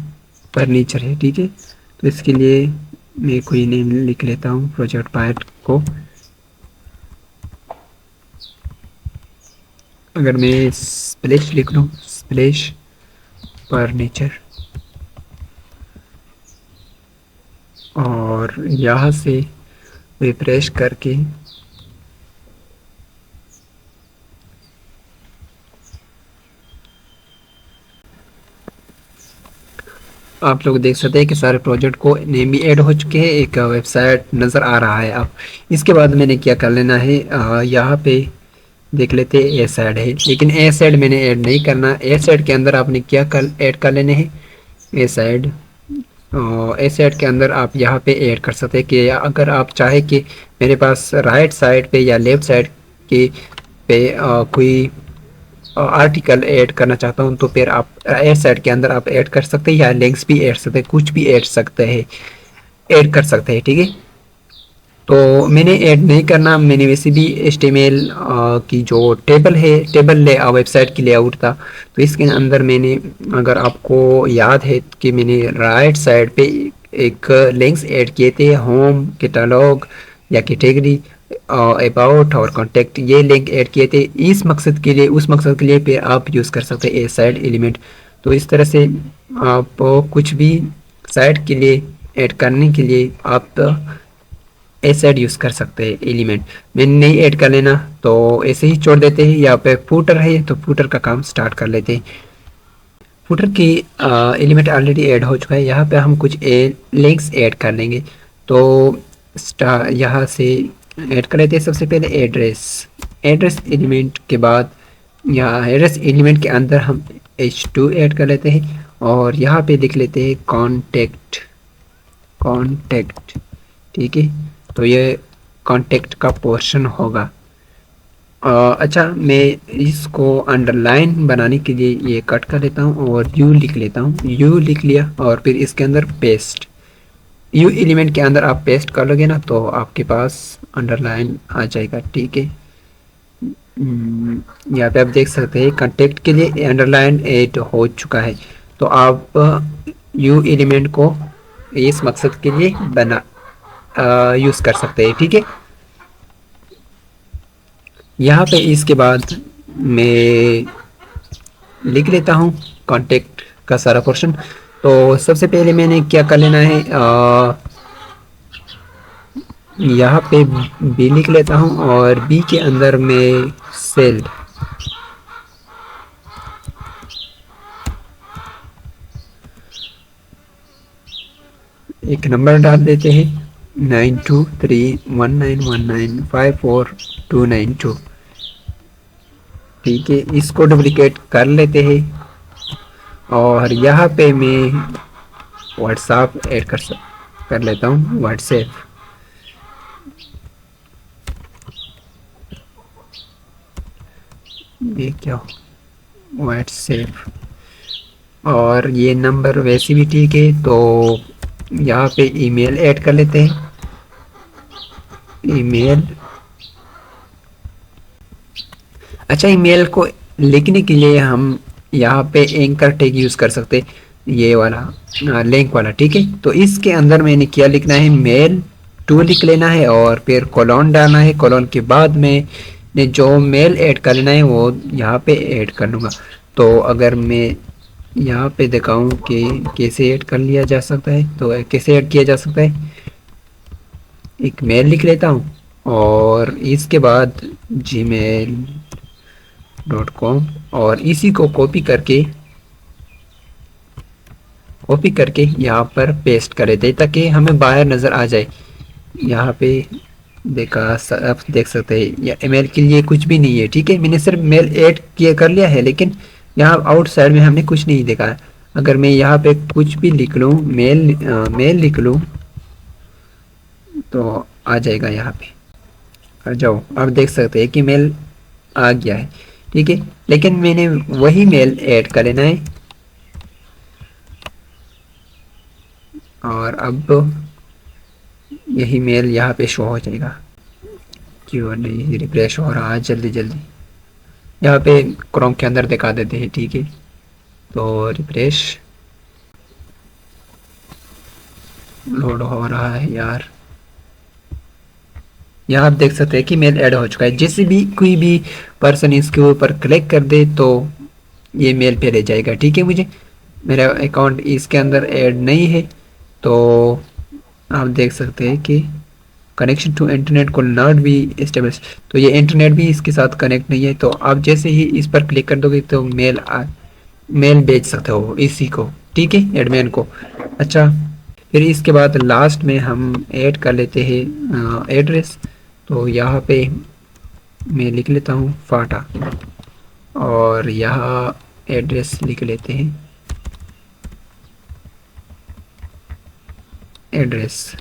फर्नीचर है। ठीक है, तो इसके लिए मैं कोई नेम लिख लेता हूँ प्रोजेक्ट 5 को। अगर मैं स्प्लैश लिख लूँ, स्प्लैश फर्नीचर, और यहाँ से रिफ्रेश करके आप लोग देख सकते हैं कि सारे प्रोजेक्ट को नेम भी ऐड हो चुके हैं, एक वेबसाइट नज़र आ रहा है। अब इसके बाद मैंने क्या कर लेना है, यहाँ पे देख लेते हैं एसाइड है, लेकिन एसाइड मैंने ऐड नहीं करना। एसाइड के अंदर आपने क्या ऐड कर लेने हैं, ए साइड, ए साइड के अंदर आप यहाँ पे ऐड कर सकते हैं कि अगर आप चाहे कि मेरे पास राइट साइड पे या लेफ्ट साइड के पे कोई आर्टिकल ऐड करना चाहता हूँ तो फिर आप ऐड साइड के अंदर आप ऐड कर सकते हैं या लिंक्स भी ऐड सकते हैं, कुछ भी ऐड कर सकते हैं। ठीक है, तो मैंने ऐड नहीं करना, मैंने वैसे भी HTML की जो टेबल ले वेबसाइट की लेआउट था, तो इसके अंदर मैंने, अगर आपको याद है कि मैंने राइट साइड पे एक लिंक्स ऐड किए थे, होम, कैटलॉग या कैटेगरी, अबाउट और कॉन्टैक्ट, ये लिंक ऐड किए थे इस मकसद के लिए, उस मकसद के लिए फिर आप यूज़ कर सकते हैं ए साइड एलिमेंट। तो इस तरह से आप कुछ भी साइट के लिए ऐड करने के लिए आप एसेड यूज़ कर सकते हैं एलिमेंट। मैंने नहीं ऐड कर लेना तो ऐसे ही छोड़ देते हैं। यहाँ पे फूटर है तो फूटर का काम स्टार्ट कर लेते हैं। फूटर की एलिमेंट ऑलरेडी ऐड हो चुका है, यहाँ पे हम कुछ लिंक्स ऐड कर लेंगे। तो यहाँ से ऐड कर लेते हैं सबसे पहले एड्रेस एलिमेंट के बाद, यहाँ एड्रेस एलिमेंट के अंदर हम H2 ऐड कर लेते हैं और यहाँ पे लिख लेते हैं कॉन्टेक्ट। ठीक है, तो ये कॉन्टेक्ट का पोर्शन होगा। अच्छा, मैं इसको अंडरलाइन बनाने के लिए ये कट कर लेता हूँ और यू लिख लेता हूँ। यू लिख लिया और फिर इसके अंदर पेस्ट, यू एलिमेंट के अंदर आप पेस्ट कर लोगे ना तो आपके पास अंडरलाइन आ जाएगा। ठीक है, यहाँ पे आप देख सकते हैं कॉन्टेक्ट के लिए अंडरलाइन ऐड हो चुका है। तो आप यू एलिमेंट को इस मकसद के लिए यूज़ कर सकते हैं। ठीक है, यहाँ पे इसके बाद मैं लिख लेता हूँ कॉन्टेक्ट का सारा पोर्शन। तो सबसे पहले मैंने क्या कर लेना है, यहाँ पे बी लिख लेता हूँ और बी के अंदर मैं सेल, एक नंबर डाल देते हैं 923191954292। ठीक है, इसको डुप्लीकेट कर लेते हैं और यहाँ पे मैं व्हाट्सएप ऐड कर लेता हूँ, व्हाट्सएप। ये क्या हो, व्हाट्सएप, और ये नंबर वैसे भी ठीक है। तो यहाँ पे ईमेल ऐड कर लेते हैं, ईमेल। अच्छा, ईमेल को लिखने के लिए हम यहाँ पे एंकर टैग यूज़ कर सकते, ये वाला लिंक वाला। ठीक है, तो इसके अंदर मैंने क्या लिखना है, मेल टू लिख लेना है और फिर कोलोन डालना है। कोलोन के बाद में ने जो मेल ऐड कर लेना है वो यहाँ पे ऐड कर लूँगा। तो अगर मैं यहाँ पे दिखाऊँ कि कैसे ऐड कर लिया जा सकता है, तो कैसे ऐड किया जा सकता है, एक मेल लिख लेता हूँ और इसके बाद gmail.com और इसी को कॉपी करके यहाँ पर पेस्ट कर देते ताकि हमें बाहर नज़र आ जाए। यहाँ पे आप देख सकते हैं या ईमेल के लिए कुछ भी नहीं है। ठीक है, मैंने सिर्फ मेल ऐड किया कर लिया है, लेकिन यहाँ आउटसाइड में हमने कुछ नहीं देखा है। अगर मैं यहाँ पे कुछ भी लिख लूँ, मेल लिख लूँ तो आ जाएगा। यहाँ पे आ जाओ, आप देख सकते हैं कि मेल आ गया है। ठीक है, लेकिन मैंने वही मेल ऐड कर लेना है और अब यही मेल यहाँ पे शो हो जाएगा। क्यों नहीं रिफ्रेश हो रहा है, जल्दी यहाँ पे क्रोम के अंदर दिखा देते हैं। ठीक है, तो रिफ्रेश लोड हो रहा है यार। यहाँ आप देख सकते हैं कि मेल ऐड हो चुका है। जैसे भी कोई भी पर्सन इसके ऊपर क्लिक कर दे तो ये मेल पे ले जाएगा। ठीक है, मेरा अकाउंट इसके अंदर ऐड नहीं है तो आप देख सकते हैं कि कनेक्शन टू इंटरनेट को नॉट बी एस्टेब्लिश, तो ये इंटरनेट भी इसके साथ कनेक्ट नहीं है। तो आप जैसे ही इस पर क्लिक कर दोगे तो मेल भेज सकते हो इसी को। ठीक है, एडमिन को। अच्छा, फिर इसके बाद लास्ट में हम ऐड कर लेते हैं एड्रेस। तो यहाँ पे मैं लिख लेता हूँ फाटा और यहाँ एड्रेस लिख लेते हैं एड्रेस।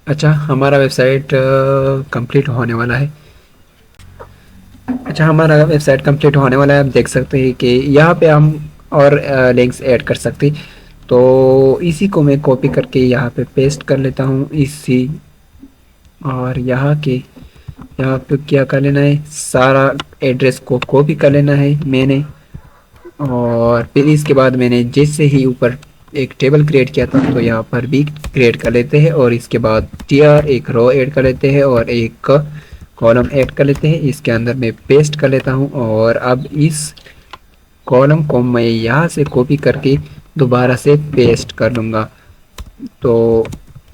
अच्छा, हमारा वेबसाइट कंप्लीट होने वाला है। अच्छा, हमारा वेबसाइट कंप्लीट होने वाला है। आप देख सकते हैं कि यहाँ पे हम और लिंक्स ऐड कर सकते हैं। तो इसी को मैं कॉपी करके यहाँ पे पेस्ट कर लेता हूँ इसी, और यहाँ पे क्या कर लेना है, सारा एड्रेस को कॉपी कर लेना है मैंने। और फिर इसके बाद मैंने जैसे ही ऊपर एक टेबल क्रिएट किया था, तो यहाँ पर भी क्रिएट कर लेते हैं, और इसके बाद टीआर एक रो ऐड कर लेते हैं और एक कॉलम ऐड कर लेते हैं। इसके अंदर मैं पेस्ट कर लेता हूँ, और अब इस कॉलम को मैं यहाँ से कॉपी करके दोबारा से पेस्ट कर लूँगा। तो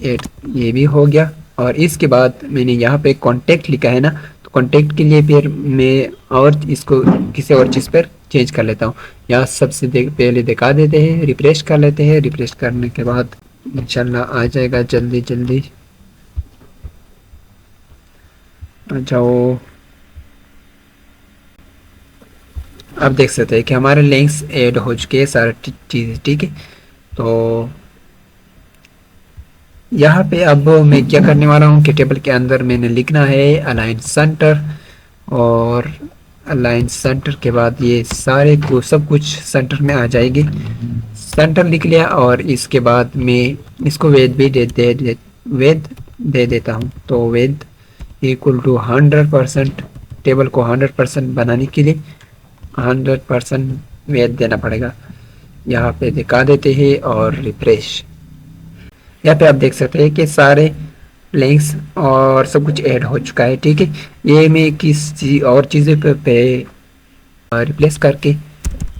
ये भी हो गया। और इसके बाद मैंने यहाँ पे कांटेक्ट लिखा है ना, तो कांटेक्ट के लिए फिर मैं और इसको किसी और चीज़ पर चेंज कर लेता हूँ। यहाँ सबसे पहले दिखा देते हैं, रिफ्रेश कर लेते हैं। रिफ्रेश करने के बाद इंशाल्लाह आ जाएगा जल्दी जल्दी। आ जाओ। आप देख सकते हैं कि हमारे लिंक्स ऐड हो चुके हैं सारे चीज़ें, ठीक है। तो यहाँ पे अब मैं क्या करने वाला हूँ कि टेबल के अंदर मैंने लिखना है अलाइन सेंटर, और अलाइन सेंटर के बाद ये सारे को सब कुछ सेंटर में आ जाएगी। सेंटर लिख लिया, और इसके बाद मैं इसको वेद भी वेद दे देता हूँ। तो वेद इक्वल टू 100%, टेबल को 100% बनाने के लिए 100% वेद देना पड़ेगा। यहाँ पे दिखा देते हैं और रिफ्रेश। यहाँ पे आप देख सकते हैं कि सारे लिंक्स और सब कुछ ऐड हो चुका है, ठीक है। ये मैं किसी और चीज़ें पे रिप्लेस करके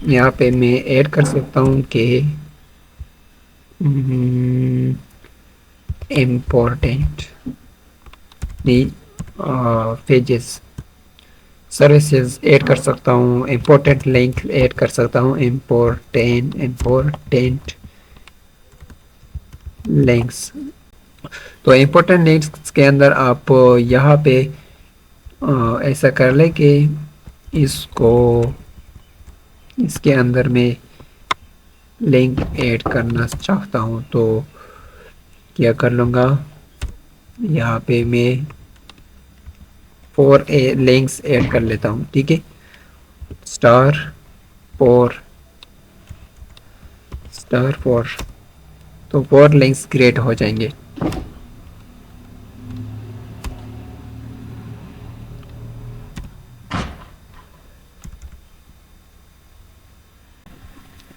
यहाँ पे मैं ऐड कर सकता हूँ कि इम्पोर्टेंट पेजेस सर्विसेज ऐड कर सकता हूँ, इम्पोर्टेंट लिंक ऐड कर सकता हूँ, इम्पोर्टेंट लिंक्स। तो इम्पोर्टेंट लिंक्स के अंदर आप यहाँ पे ऐसा कर ले कि इसके अंदर मैं लिंक ऐड करना चाहता हूँ, तो क्या कर लूँगा, यहाँ पे मैं 4 लिंक्स ऐड कर लेता हूँ, ठीक है। स्टार 4 तो 4 लिंक्स क्रिएट हो जाएंगे।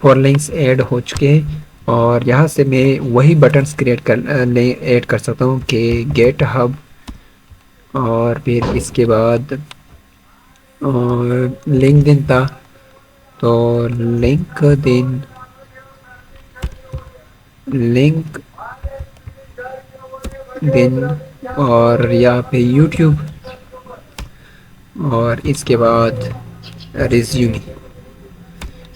फोर लिंक्स ऐड हो चुके हैं, और यहाँ से मैं वही बटन्स क्रिएट ऐड कर सकता हूँ कि गेट हब, और फिर इसके बाद लिंक्डइन था, तो लिंक्डइन और यहाँ पे यूट्यूब, और इसके बाद रिज्यूमे।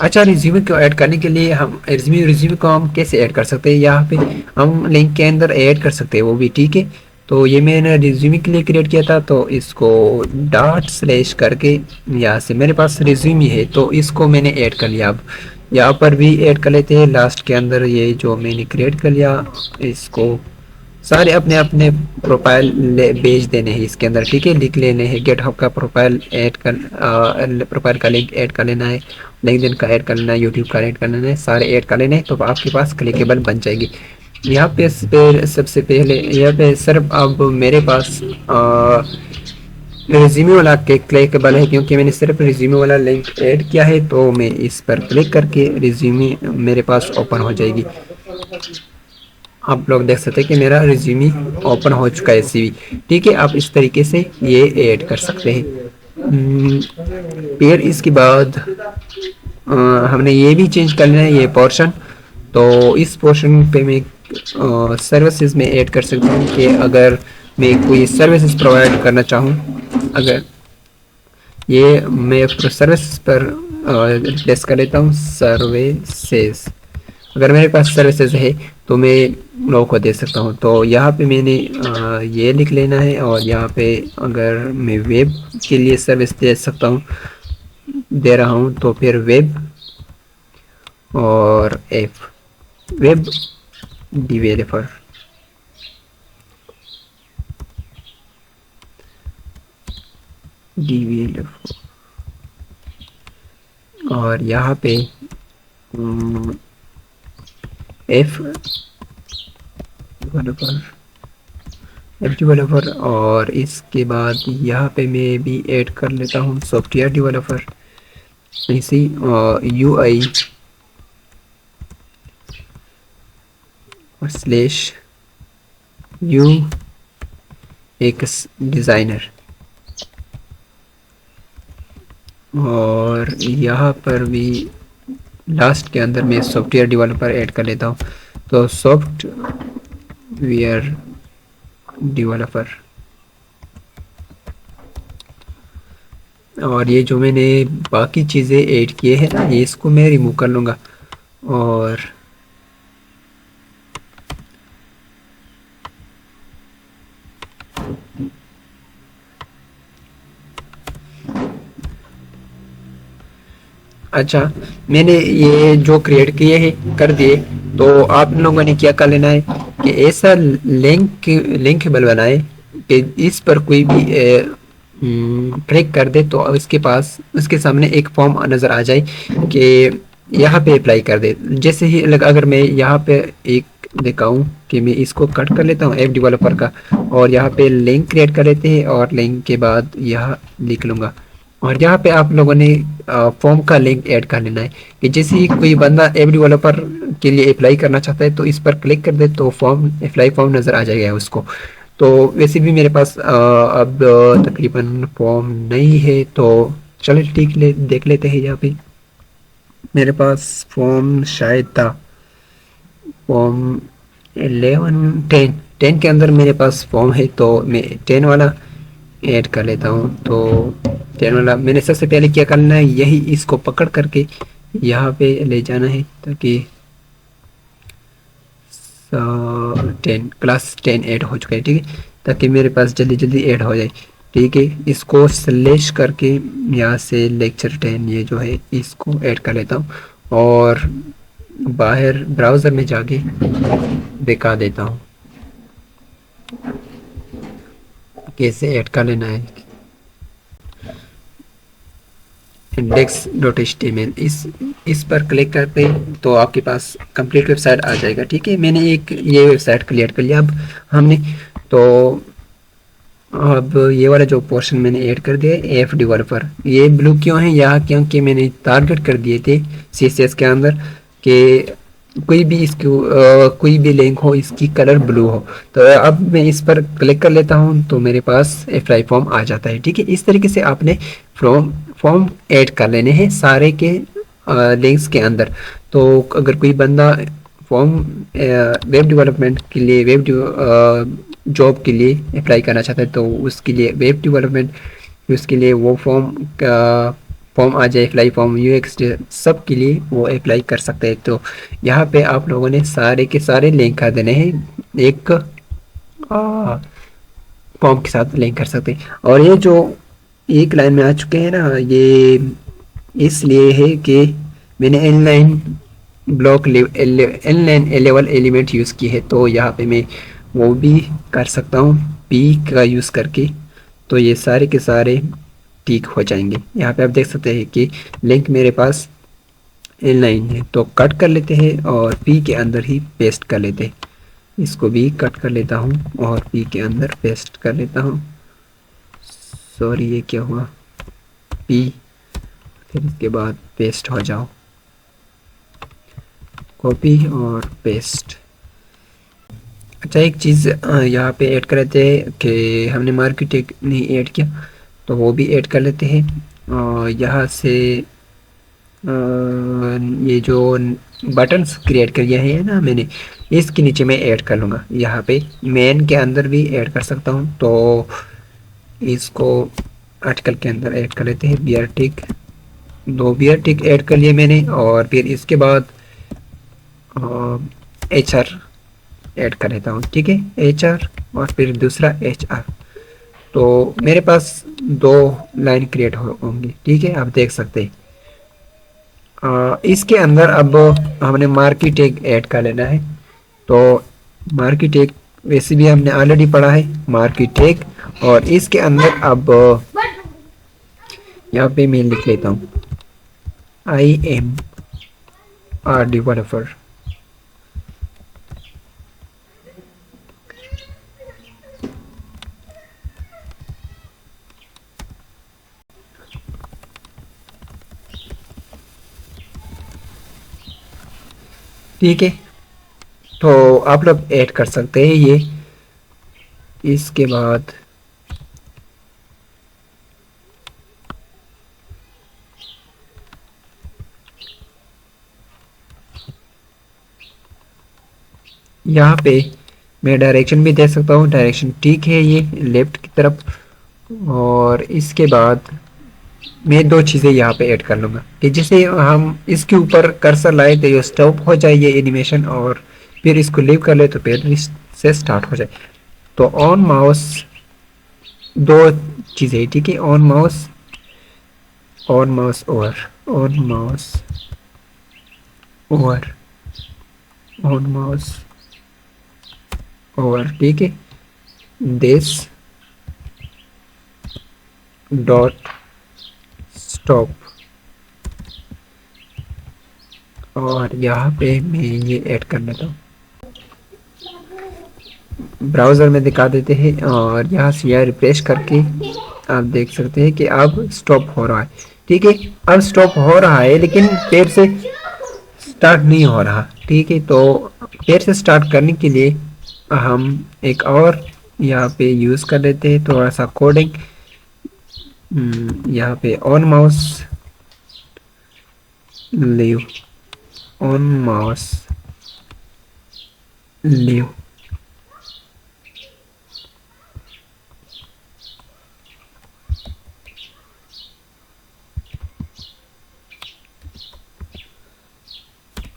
अच्छा, रिज्यूमे को ऐड करने के लिए हम रिज्यूमे को हम कैसे ऐड कर सकते हैं, यहाँ पे हम लिंक के अंदर ऐड कर सकते हैं वो भी, ठीक है। तो ये मैंने रिज्यूमे के लिए क्रिएट किया था, तो इसको / करके यहाँ से मेरे पास रिज्यूमे है, तो इसको मैंने ऐड कर लिया। अब यहाँ पर भी ऐड कर लेते हैं लास्ट के अंदर, ये जो मैंने क्रिएट कर लिया, इसको सारे अपने अपने प्रोफाइल भेज देने हैं इसके अंदर, ठीक है। लिख लेने हैं, गेटहब का प्रोफाइल ऐड कर प्रोफाइल का लिंक ऐड कर लेना है, लिंक्डइन का ऐड कर लेना है, यूट्यूब का ऐड कर लेना है, सारे ऐड कर लेने हैं, तो आपके पास क्लिकेबल बन जाएगी। यहाँ पे सबसे पहले यहाँ पे सिर्फ अब मेरे पास रिज्यूमे वाला क्लिकेबल है, क्योंकि मैंने सिर्फ रिज्यूमे वाला लिंक ऐड किया है, तो मैं इस पर क्लिक करके रिज्यूमे मेरे पास ओपन हो जाएगी। आप लोग देख सकते हैं कि मेरा रिज्यूमे ओपन हो चुका है, सीवी, ठीक है। आप इस तरीके से ये ऐड कर सकते हैं। फिर इसके बाद हमने ये भी चेंज कर लेना है, ये पोर्शन। तो इस पोर्शन पे मैं सर्विसेज में ऐड कर सकता हूँ कि अगर मैं कोई सर्विसेज प्रोवाइड करना चाहूँ, अगर ये मैं सर्विसेज पर रिप्लेस कर लेता हूँ सर्विसेज। अगर मेरे पास सर्विसेज है तो मैं लोगों को दे सकता हूँ। तो यहाँ पे मैंने ये लिख लेना है, और यहाँ पे अगर मैं वेब के लिए सर्विस दे सकता हूँ, दे रहा हूँ, तो फिर वेब और वेब डिवेलपर, डिवेलपर, और यहाँ पे एफ डेवलपर, एफ डेवलपर, और इसके बाद यहाँ पे मैं भी ऐड कर लेता हूँ सॉफ्टवेयर डेवलपर, इसी UI स्लैश UX डिज़ाइनर, और यहाँ पर भी लास्ट के अंदर मैं सॉफ्टवेयर डेवलपर ऐड कर लेता हूँ। तो सॉफ्टवेयर डेवलपर, और ये जो मैंने बाकी चीज़ें ऐड किए हैं ना, ये इसको मैं रिमूव कर लूँगा। और अच्छा, मैंने ये जो क्रिएट किए हैं कर दिए, तो आप लोगों ने क्या कर लेना है कि ऐसा लिंकेबल बनाए कि इस पर कोई भी क्लिक कर दे तो इसके पास उसके सामने एक फॉर्म नज़र आ जाए कि यहाँ पे अप्लाई कर दे। जैसे ही अगर मैं यहाँ पे एक दिखाऊं कि मैं इसको कट कर लेता हूँ ऐप डेवलपर का, और यहाँ पे लिंक क्रिएट कर लेते हैं, और लिंक के बाद यहाँ लिख लूँगा, और यहाँ पे आप लोगों ने फॉर्म का लिंक ऐड कर लेना है कि जैसे ही कोई बंदा ऐप डेवलपर के लिए अप्लाई करना चाहता है तो इस पर क्लिक कर दे तो फॉर्म अप्लाई फॉर्म नज़र आ जाएगा उसको। तो वैसे भी मेरे पास अब तकरीबन फॉर्म नहीं है, तो चलो ठीक देख लेते हैं। यहाँ पे मेरे पास फॉर्म शायद था फॉर्म 10 के अंदर मेरे पास फॉर्म है, तो मैं 10 वाला ऐड कर लेता हूँ। तो 10 वाला मैंने सबसे पहले क्या करना है, यही इसको पकड़ करके यहाँ पे ले जाना है ताकि 10 ऐड हो चुका है, ठीक है, ताकि मेरे पास जल्दी जल्दी ऐड हो जाए। ठीक है, इसको स्लैश करके यहाँ से लेक्चर 10 ये जो है इसको ऐड कर लेता हूँ, और बाहर ब्राउज़र में जाके दिखा देता हूँ कैसे ऐड कर लेना है। index.html इस पर क्लिक करते तो आपके पास कंप्लीट वेबसाइट आ जाएगा। ठीक है, मैंने एक ये वेबसाइट क्लियर कर लिया अब हमने। तो अब ये वाला जो पोर्शन मैंने ऐड कर दिया है ऐप डेवलपर, ये ब्लू क्यों है यहाँ, क्योंकि मैंने टारगेट कर दिए थे CSS के अंदर कि कोई भी इसको कोई भी लिंक हो इसकी कलर ब्लू हो। तो अब मैं इस पर क्लिक कर लेता हूँ तो मेरे पास अप्लाई फॉर्म आ जाता है। ठीक है, इस तरीके से आपने फॉर्म ऐड कर लेने हैं सारे के लिंक्स के अंदर। तो अगर कोई बंदा फॉर्म वेब डेवलपमेंट के लिए जॉब के लिए अप्लाई करना चाहता है तो उसके लिए वेब डेवलपमेंट उसके लिए वो फॉर्म आ जाए, अप्लाई फॉर्म UX सब के लिए वो अप्लाई कर सकते हैं। तो यहाँ पे आप लोगों ने सारे के सारे लिंक कर देने हैं, एक फॉर्म के साथ लिंक कर सकते हैं। और ये जो एक लाइन में आ चुके हैं ना, ये इसलिए है कि मैंने इनलाइन लेवल एलिमेंट यूज़ की है, तो यहाँ पे मैं वो भी कर सकता हूँ P का यूज़ करके। तो ये सारे के सारे ठीक हो जाएंगे। यहाँ पे आप देख सकते हैं कि लिंक मेरे पास इनलाइन है, तो कट कर लेते हैं और P के अंदर ही पेस्ट कर लेते हैं। इसको भी कट कर लेता हूँ और P के अंदर पेस्ट कर लेता हूँ। सॉरी, ये क्या हुआ, P फिर इसके बाद पेस्ट हो जाओ, कॉपी और पेस्ट। अच्छा, एक चीज़ यहाँ पे ऐड कर लेते हैं कि हमने मार्केट नहीं ऐड किया, तो वो भी ऐड कर लेते हैं। यहाँ से ये जो बटन्स क्रिएट किए हैं ना मैंने, इसके नीचे मैं ऐड कर लूँगा। यहाँ पे मेन के अंदर भी ऐड कर सकता हूँ, तो इसको आर्टिकल के अंदर ऐड कर लेते हैं। बियर टिक, 2 बियर टिक ऐड कर लिए मैंने, और फिर इसके बाद HR ऐड कर लेता हूँ। ठीक है, HR और फिर दूसरा HR, तो मेरे पास 2 लाइन क्रिएट होंगी। ठीक है, आप देख सकते हैं। इसके अंदर अब हमने मार्केट टैग ऐड कर लेना है। तो मार्केटेक वैसे भी हमने ऑलरेडी पढ़ा है मार्केटेक, और इसके अंदर अब यहाँ पे मैं लिख लेता हूँ आई एम आर डेवलपर। ठीक है, तो आप लोग ऐड कर सकते हैं ये। इसके बाद यहाँ पे मैं डायरेक्शन भी दे सकता हूँ, डायरेक्शन ठीक है ये लेफ्ट की तरफ। और इसके बाद मैं दो चीज़ें यहाँ पे ऐड कर लूँगा कि जैसे हम इसके ऊपर कर्सर लाए तो ये स्टॉप हो जाए ये एनिमेशन, और फिर इसको लीव कर ले तो फिर से स्टार्ट हो जाए। तो ऑन माउस दो चीज़ें, ठीक है, on mouse, on mouse over, on mouse over, on mouse over, ठीक है, दिस डॉट स्टॉप। और यहाँ पे मैं ये ऐड कर लेता हूँ, ब्राउज़र में दिखा देते हैं, और यहाँ से यह रिफ्रेश करके आप देख सकते हैं कि अब स्टॉप हो रहा है। ठीक है, अब स्टॉप हो रहा है लेकिन फिर से स्टार्ट नहीं हो रहा। ठीक है, तो फिर से स्टार्ट करने के लिए हम एक और यहाँ पे यूज़ कर लेते हैं थोड़ा सा कोडिंग। यहाँ पे on mouse leave, on mouse leave,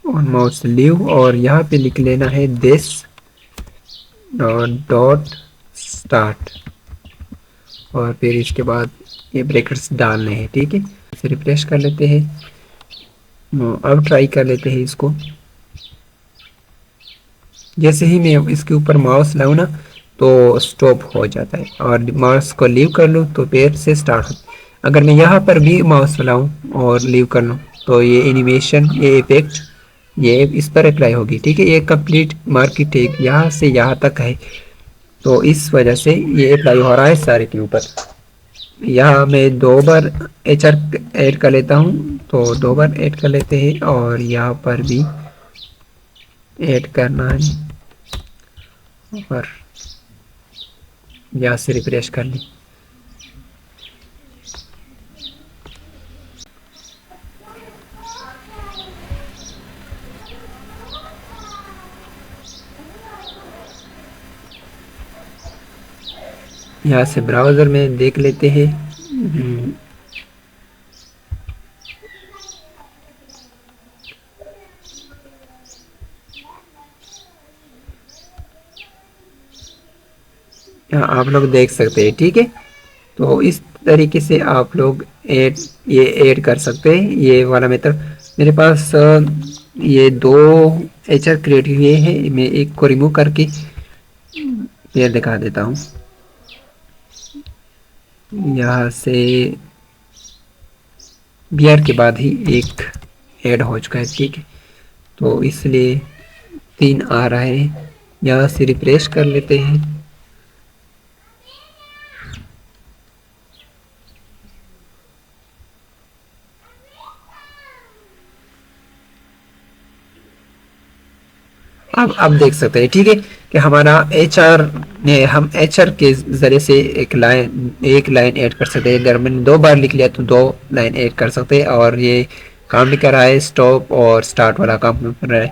on mouse leave, और यहाँ पे लिख लेना है दिस डॉट स्टार्ट, और फिर इसके बाद ये ब्रैकेट्स डालने हैं। ठीक है, इसे रिफ्रेश कर लेते हैं, अब ट्राई कर लेते हैं इसको। जैसे ही मैं इसके ऊपर माउस लाऊं ना तो स्टॉप हो जाता है, और माउस को लीव कर लूँ तो फिर से स्टार्ट हो। अगर मैं यहाँ पर भी माउस लाऊं और लीव कर लूँ तो ये एनिमेशन, ये इफेक्ट ये इस पर अप्लाई होगी। ठीक है, ये कंप्लीट मार्केट एक यहाँ से यहाँ तक है, तो इस वजह से ये अप्लाई हो रहा है सारे के ऊपर। यहाँ मैं दो बार HR ऐड कर लेता हूँ, तो दो बार ऐड कर लेते हैं, और यहाँ पर भी ऐड करना है, और यहाँ से रिफ्रेश कर ली। यहाँ से ब्राउज़र में देख लेते हैं। यहाँ आप लोग देख सकते हैं। ठीक है, तो इस तरीके से आप लोग ये ऐड कर सकते हैं। ये वाला मेथड मेरे पास ये दो HR क्रिएट हुए हैं, मैं एक को रिमूव करके ये दिखा देता हूँ। यहाँ से बियर के बाद ही एक ऐड हो चुका है। ठीक है, तो इसलिए 3 आ रहा है। यहाँ से रिफ्रेश कर लेते हैं, अब देख सकते हैं। ठीक है, कि हमारा HR ने, हम HR के ज़रिए से एक लाइन ऐड कर सकते हैं। अगर मैंने 2 बार लिख लिया तो 2 लाइन ऐड कर सकते हैं, और ये काम भी कर रहा है, स्टॉप और स्टार्ट वाला काम कर रहा है।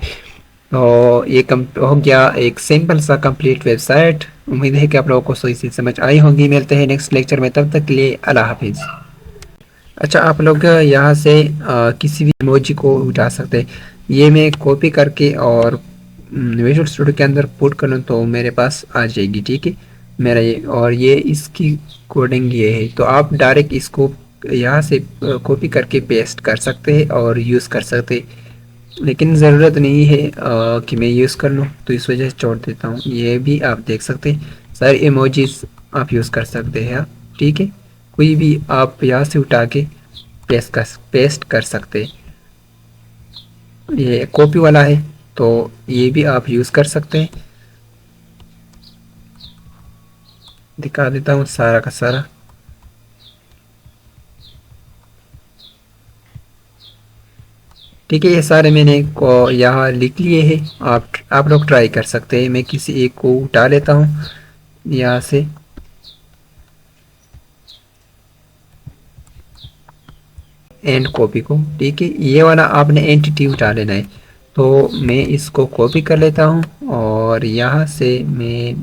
तो ये हो गया एक सिंपल सा कंप्लीट वेबसाइट। उम्मीद है कि आप लोगों को सही से समझ आई होगी। मिलते हैं नेक्स्ट लेक्चर में, तब तक के लिए अल्लाह हाफिज़। अच्छा, आप लोग यहाँ से किसी भी इमोजी को उठा सकते हैं। ये मैं कॉपी करके और विजुअल स्टूडियो के अंदर पुट कर लूँ तो मेरे पास आ जाएगी। ठीक है, मेरा ये, और ये इसकी कोडिंग ये है, तो आप डायरेक्ट इसको यहाँ से कॉपी करके पेस्ट कर सकते हैं और यूज़ कर सकते हैं। लेकिन ज़रूरत नहीं है कि मैं यूज़ कर लूँ, तो इस वजह से छोड़ देता हूँ। ये भी आप देख सकते हैं, सारे इमोजीज आप यूज़ कर सकते हैं आप, ठीक है। कोई भी आप यहाँ से उठा के पेस्ट कर सकते हैं। ये कॉपी वाला है, तो ये भी आप यूज़ कर सकते हैं। दिखा देता हूँ सारा का सारा। ठीक है, ये सारे मैंने को यहाँ लिख लिए हैं। आप लोग ट्राई कर सकते हैं। मैं किसी एक को उठा लेता हूँ यहाँ से। एंड कॉपी को, ठीक है, ये वाला आपने एंटिटी उठा लेना है। तो मैं इसको कॉपी कर लेता हूँ और यहाँ से मैं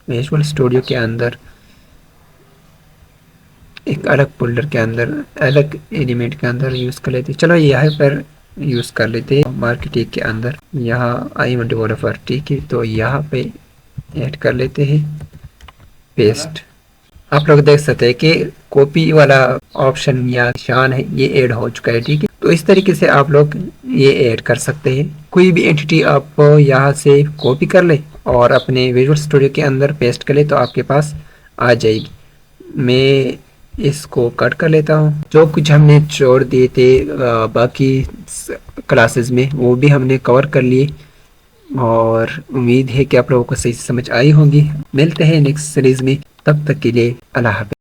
विजुअल स्टूडियो के अंदर एक अलग फोल्डर के अंदर अलग एलिमेंट के अंदर यूज़ कर लेते हैं। चलो यहाँ पर यूज़ कर लेते हैं मार्केटिंग के अंदर। यहाँ आई एम डेवलपर, ठीक है, तो यहाँ पे ऐड कर लेते हैं पेस्ट। आप लोग देख सकते हैं कि कॉपी वाला ऑप्शन या निशान है ये ऐड हो चुका है, ठीक है। तो इस तरीके से आप लोग ये ऐड कर सकते हैं। कोई भी एंटिटी आप यहाँ से कॉपी कर ले और अपने विजुअल स्टूडियो के अंदर पेस्ट कर ले तो आपके पास आ जाएगी। मैं इसको कट कर लेता हूँ। जो कुछ हमने छोड़ दिए थे बाकी क्लासेस में वो भी हमने कवर कर लिए और उम्मीद है कि आप लोगों को सही से समझ आई होगी। मिलते हैं नेक्स्ट सीरीज में, तब तक के लिए अल्लाह हाफ़िज़।